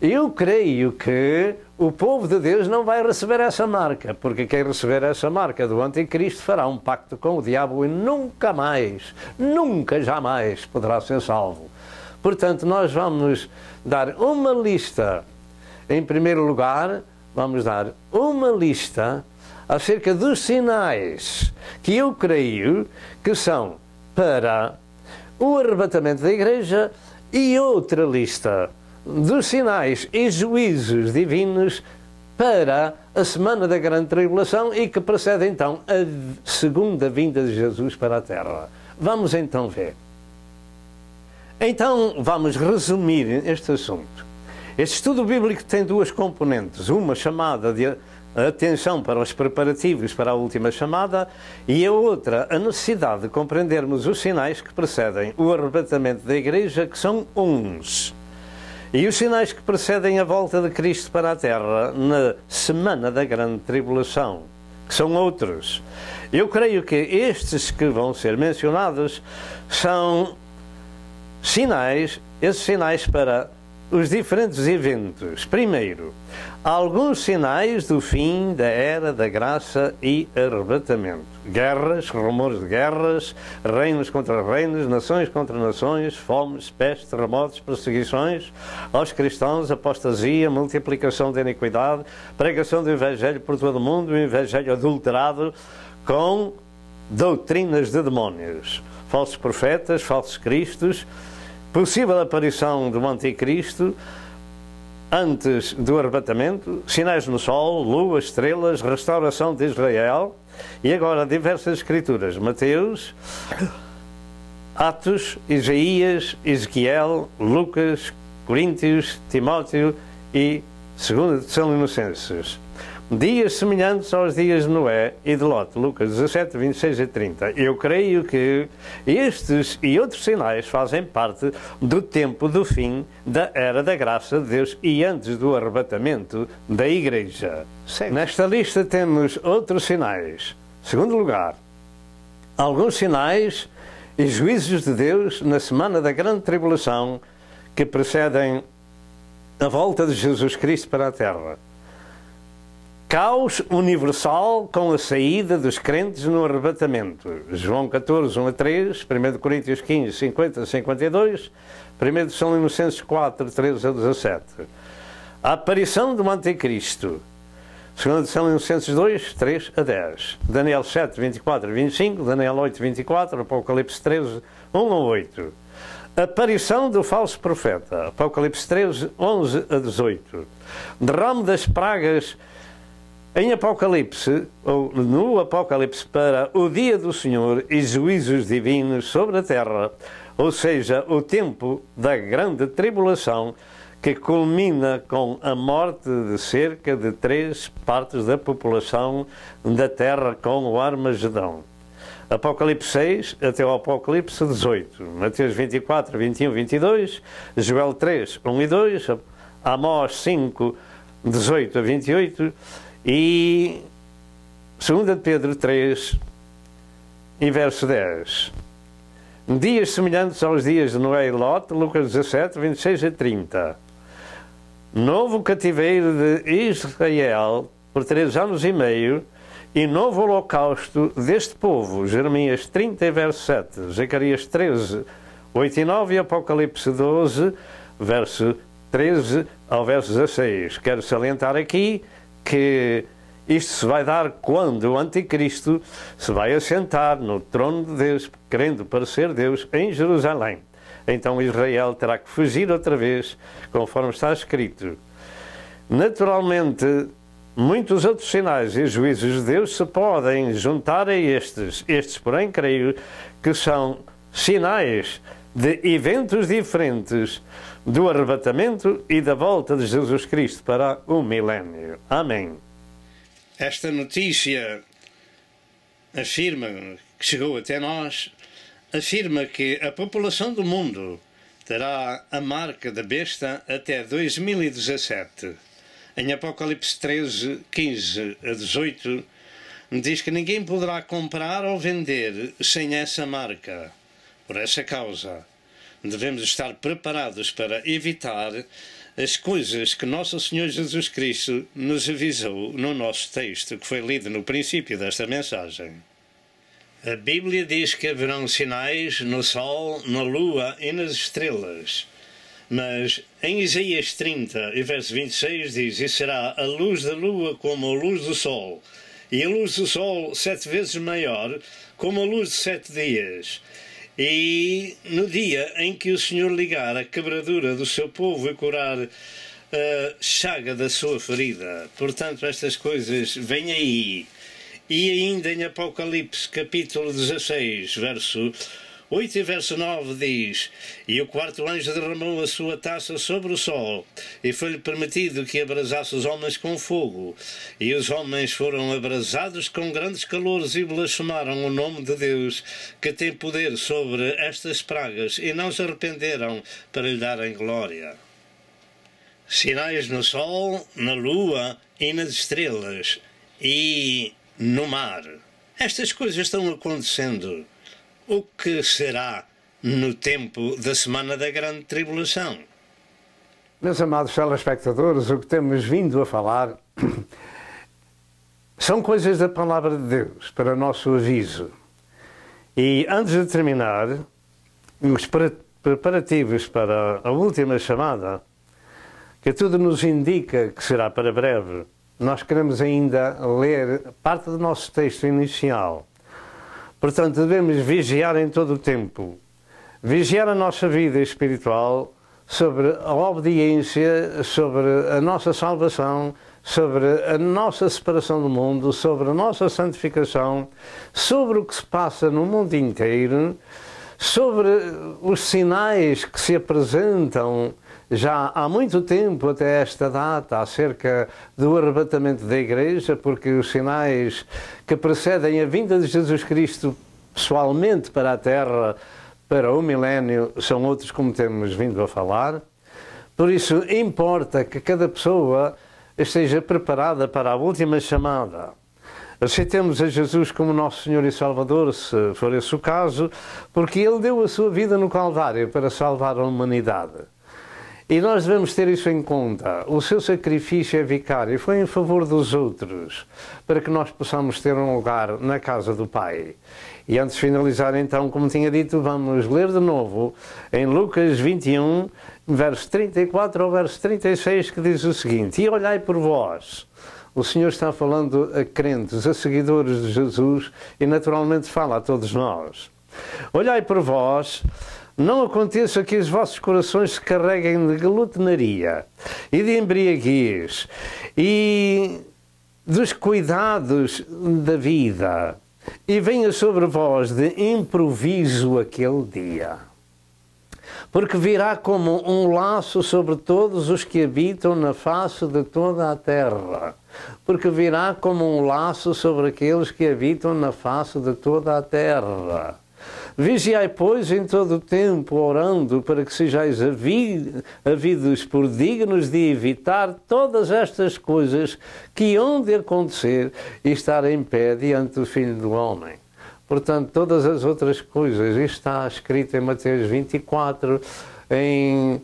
eu creio que o povo de Deus não vai receber essa marca, porque quem receber essa marca do anticristo fará um pacto com o diabo e nunca mais, nunca, jamais poderá ser salvo. Portanto, nós vamos dar uma lista. Em primeiro lugar, vamos dar uma lista acerca dos sinais que eu creio que são para o arrebatamento da igreja e outra lista dos sinais e juízos divinos para a semana da grande tribulação e que precede então a segunda vinda de Jesus para a terra. Vamos então ver. Então vamos resumir este assunto. Este estudo bíblico tem duas componentes, uma chamada de atenção para os preparativos para a última chamada e a outra, a necessidade de compreendermos os sinais que precedem o arrebatamento da igreja, que são uns. E os sinais que precedem a volta de Cristo para a terra na semana da grande tribulação, que são outros. Eu creio que estes que vão ser mencionados são sinais, esses sinais para os diferentes eventos. Primeiro, alguns sinais do fim da era da graça e arrebatamento. Guerras, rumores de guerras, reinos contra reinos, nações contra nações, fomes, pestes, terremotos, perseguições aos cristãos, apostasia, multiplicação da iniquidade, pregação do evangelho por todo o mundo, o evangelho adulterado com doutrinas de demónios, falsos profetas, falsos cristos, possível aparição do anticristo antes do arrebatamento, sinais no sol, lua, estrelas, restauração de Israel e agora diversas escrituras, Mateus, Atos, Isaías, Ezequiel, Lucas, Coríntios, Timóteo e 2 Tessalonicenses. Dias semelhantes aos dias de Noé e de Lot, Lucas 17, 26 e 30. Eu creio que estes e outros sinais fazem parte do tempo do fim da era da graça de Deus e antes do arrebatamento da igreja. Sim. Nesta lista temos outros sinais. Segundo lugar, alguns sinais e juízos de Deus na semana da grande tribulação que precedem a volta de Jesus Cristo para a terra. Caos universal com a saída dos crentes no arrebatamento. João 14, 1 a 3, 1 Coríntios 15, 50 a 52, 1 Tessalonicenses 4, 13 a 17. A aparição do anticristo. 2 Tessalonicenses 2, 3 a 10. Daniel 7, 24 a 25, Daniel 8, 24, Apocalipse 13, 1 a 8. Aparição do falso profeta. Apocalipse 13, 11 a 18. Derrame das pragas em Apocalipse, ou no Apocalipse, para o dia do Senhor e juízos divinos sobre a terra, ou seja, o tempo da grande tribulação que culmina com a morte de cerca de 3/4 da população da terra com o Armagedão. Apocalipse 6 até o Apocalipse 18, Mateus 24, 21, 22, Joel 3, 1 e 2, Amós 5, 18 a 28, e 2 Pedro 3, e verso 10. Dias semelhantes aos dias de Noé e Lot, Lucas 17, 26 a 30. Novo cativeiro de Israel por 3 anos e meio e novo holocausto deste povo, Jeremias 30, verso 7, Zacarias 13, 8 e 9 e Apocalipse 12, verso 13 ao verso 16. Quero salientar aqui que isto se vai dar quando o anticristo se vai assentar no trono de Deus, querendo parecer Deus, em Jerusalém. Então Israel terá que fugir outra vez, conforme está escrito. Naturalmente, muitos outros sinais e juízos de Deus se podem juntar a estes. Estes, porém, creio que são sinais de eventos diferentes do arrebatamento e da volta de Jesus Cristo para o milénio. Amém. Esta notícia afirma que chegou até nós afirma que a população do mundo terá a marca da besta até 2017. Em Apocalipse 13, 15 a 18, diz que ninguém poderá comprar ou vender sem essa marca. Por essa causa, devemos estar preparados para evitar as coisas que Nosso Senhor Jesus Cristo nos avisou no nosso texto, que foi lido no princípio desta mensagem. A Bíblia diz que haverão sinais no sol, na lua e nas estrelas. Mas em Isaías 30, e verso 26, diz: E será a luz da lua como a luz do sol, e a luz do sol 7 vezes maior, como a luz de 7 dias. E no dia em que o Senhor ligar a quebradura do seu povo e curar a chaga da sua ferida. Portanto, estas coisas vêm aí. E ainda em Apocalipse, capítulo 16, verso 8 e verso 9 diz: E o quarto anjo derramou a sua taça sobre o sol, e foi-lhe permitido que abrasasse os homens com fogo. E os homens foram abrasados com grandes calores e blasfemaram o nome de Deus, que tem poder sobre estas pragas, e não se arrependeram para lhe darem glória. Sinais no sol, na lua e nas estrelas, e no mar. Estas coisas estão acontecendo. O que será no tempo da Semana da Grande Tribulação? Meus amados telespectadores, o que temos vindo a falar são coisas da Palavra de Deus, para nosso aviso. E antes de terminar, os preparativos para a última chamada, que tudo nos indica que será para breve, nós queremos ainda ler parte do nosso texto inicial. Portanto, devemos vigiar em todo o tempo. Vigiar a nossa vida espiritual sobre a obediência, sobre a nossa salvação, sobre a nossa separação do mundo, sobre a nossa santificação, sobre o que se passa no mundo inteiro, sobre os sinais que se apresentam já há muito tempo até esta data acerca do arrebatamento da Igreja, porque os sinais que precedem a vinda de Jesus Cristo pessoalmente para a Terra, para o milénio, são outros como temos vindo a falar. Por isso importa que cada pessoa esteja preparada para a última chamada. Aceitemos a Jesus como nosso Senhor e Salvador, se for esse o caso, porque Ele deu a sua vida no Calvário para salvar a humanidade. E nós devemos ter isso em conta. O seu sacrifício é vicário, foi em favor dos outros, para que nós possamos ter um lugar na casa do Pai. E antes de finalizar, então, como tinha dito, vamos ler de novo em Lucas 21, verso 34 ao verso 36, que diz o seguinte: E olhai por vós. O Senhor está falando a crentes, a seguidores de Jesus, e naturalmente fala a todos nós. Olhai por vós. Não aconteça que os vossos corações se carreguem de glutonaria e de embriaguez e dos cuidados da vida, e venha sobre vós de improviso aquele dia. Porque virá como um laço sobre todos os que habitam na face de toda a terra. Porque virá como um laço sobre aqueles que habitam na face de toda a terra. Vigiai, pois, em todo o tempo, orando, para que sejais havidos por dignos de evitar todas estas coisas que hão de acontecer e estar em pé diante do Filho do Homem. Portanto, todas as outras coisas, isto está escrito em Mateus 24, em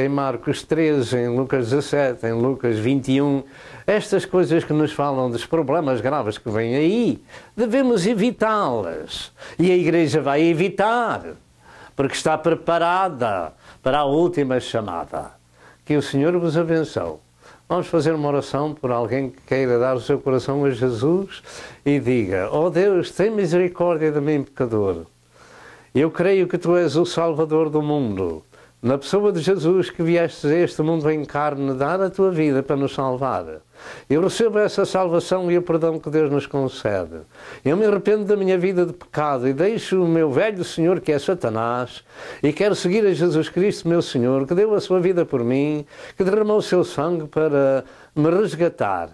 Marcos 13, em Lucas 17, em Lucas 21, estas coisas que nos falam dos problemas graves que vêm aí, devemos evitá-las. E a Igreja vai evitar, porque está preparada para a última chamada. Que o Senhor vos abençoe. Vamos fazer uma oração por alguém que queira dar o seu coração a Jesus e diga: ó Deus, tem misericórdia de mim, pecador. Eu creio que Tu és o Salvador do mundo. Na pessoa de Jesus que vieste a este mundo em carne, dar a Tua vida para nos salvar. Eu recebo essa salvação e o perdão que Deus nos concede. Eu me arrependo da minha vida de pecado e deixo o meu velho Senhor, que é Satanás, e quero seguir a Jesus Cristo, meu Senhor, que deu a sua vida por mim, que derramou o seu sangue para me resgatar.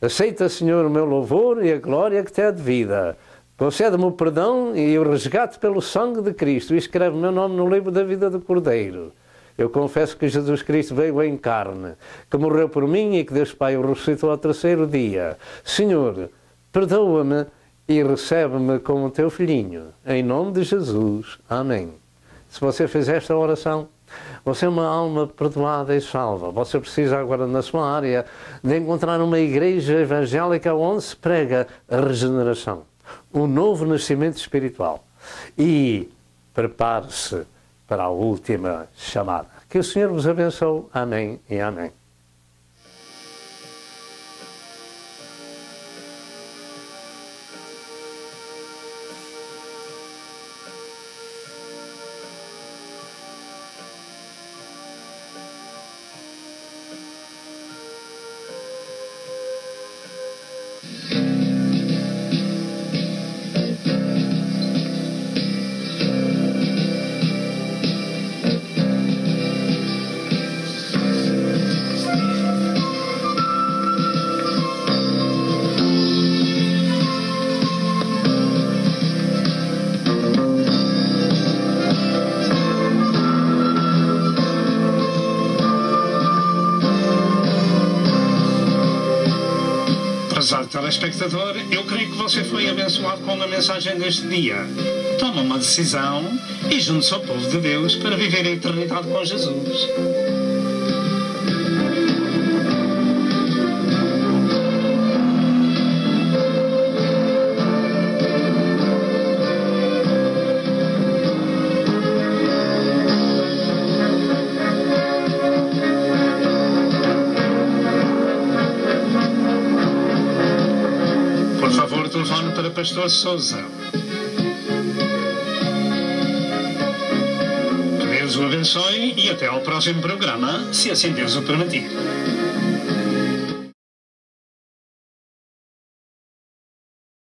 Aceita, Senhor, o meu louvor e a glória que Te é devida, Concede-me o perdão e o resgate pelo sangue de Cristo e escreve o meu nome no livro da vida do Cordeiro. Eu confesso que Jesus Cristo veio em carne, que morreu por mim e que Deus Pai o ressuscitou ao terceiro dia. Senhor, perdoa-me e recebe-me como teu filhinho. Em nome de Jesus. Amém. Se você fizer esta oração, você é uma alma perdoada e salva. Você precisa agora, na sua área, de encontrar uma igreja evangélica onde se prega a regeneração, o novo nascimento espiritual. E prepare-se para a última chamada. Que o Senhor vos abençoe. Amém e amém. Prezado telespectador, eu creio que você foi abençoado com a mensagem deste dia. Toma uma decisão e junte-se ao povo de Deus para viver a eternidade com Jesus. Por favor, telefone para Pastor Sousa. Que Deus o abençoe e até ao próximo programa, se assim Deus o permitir.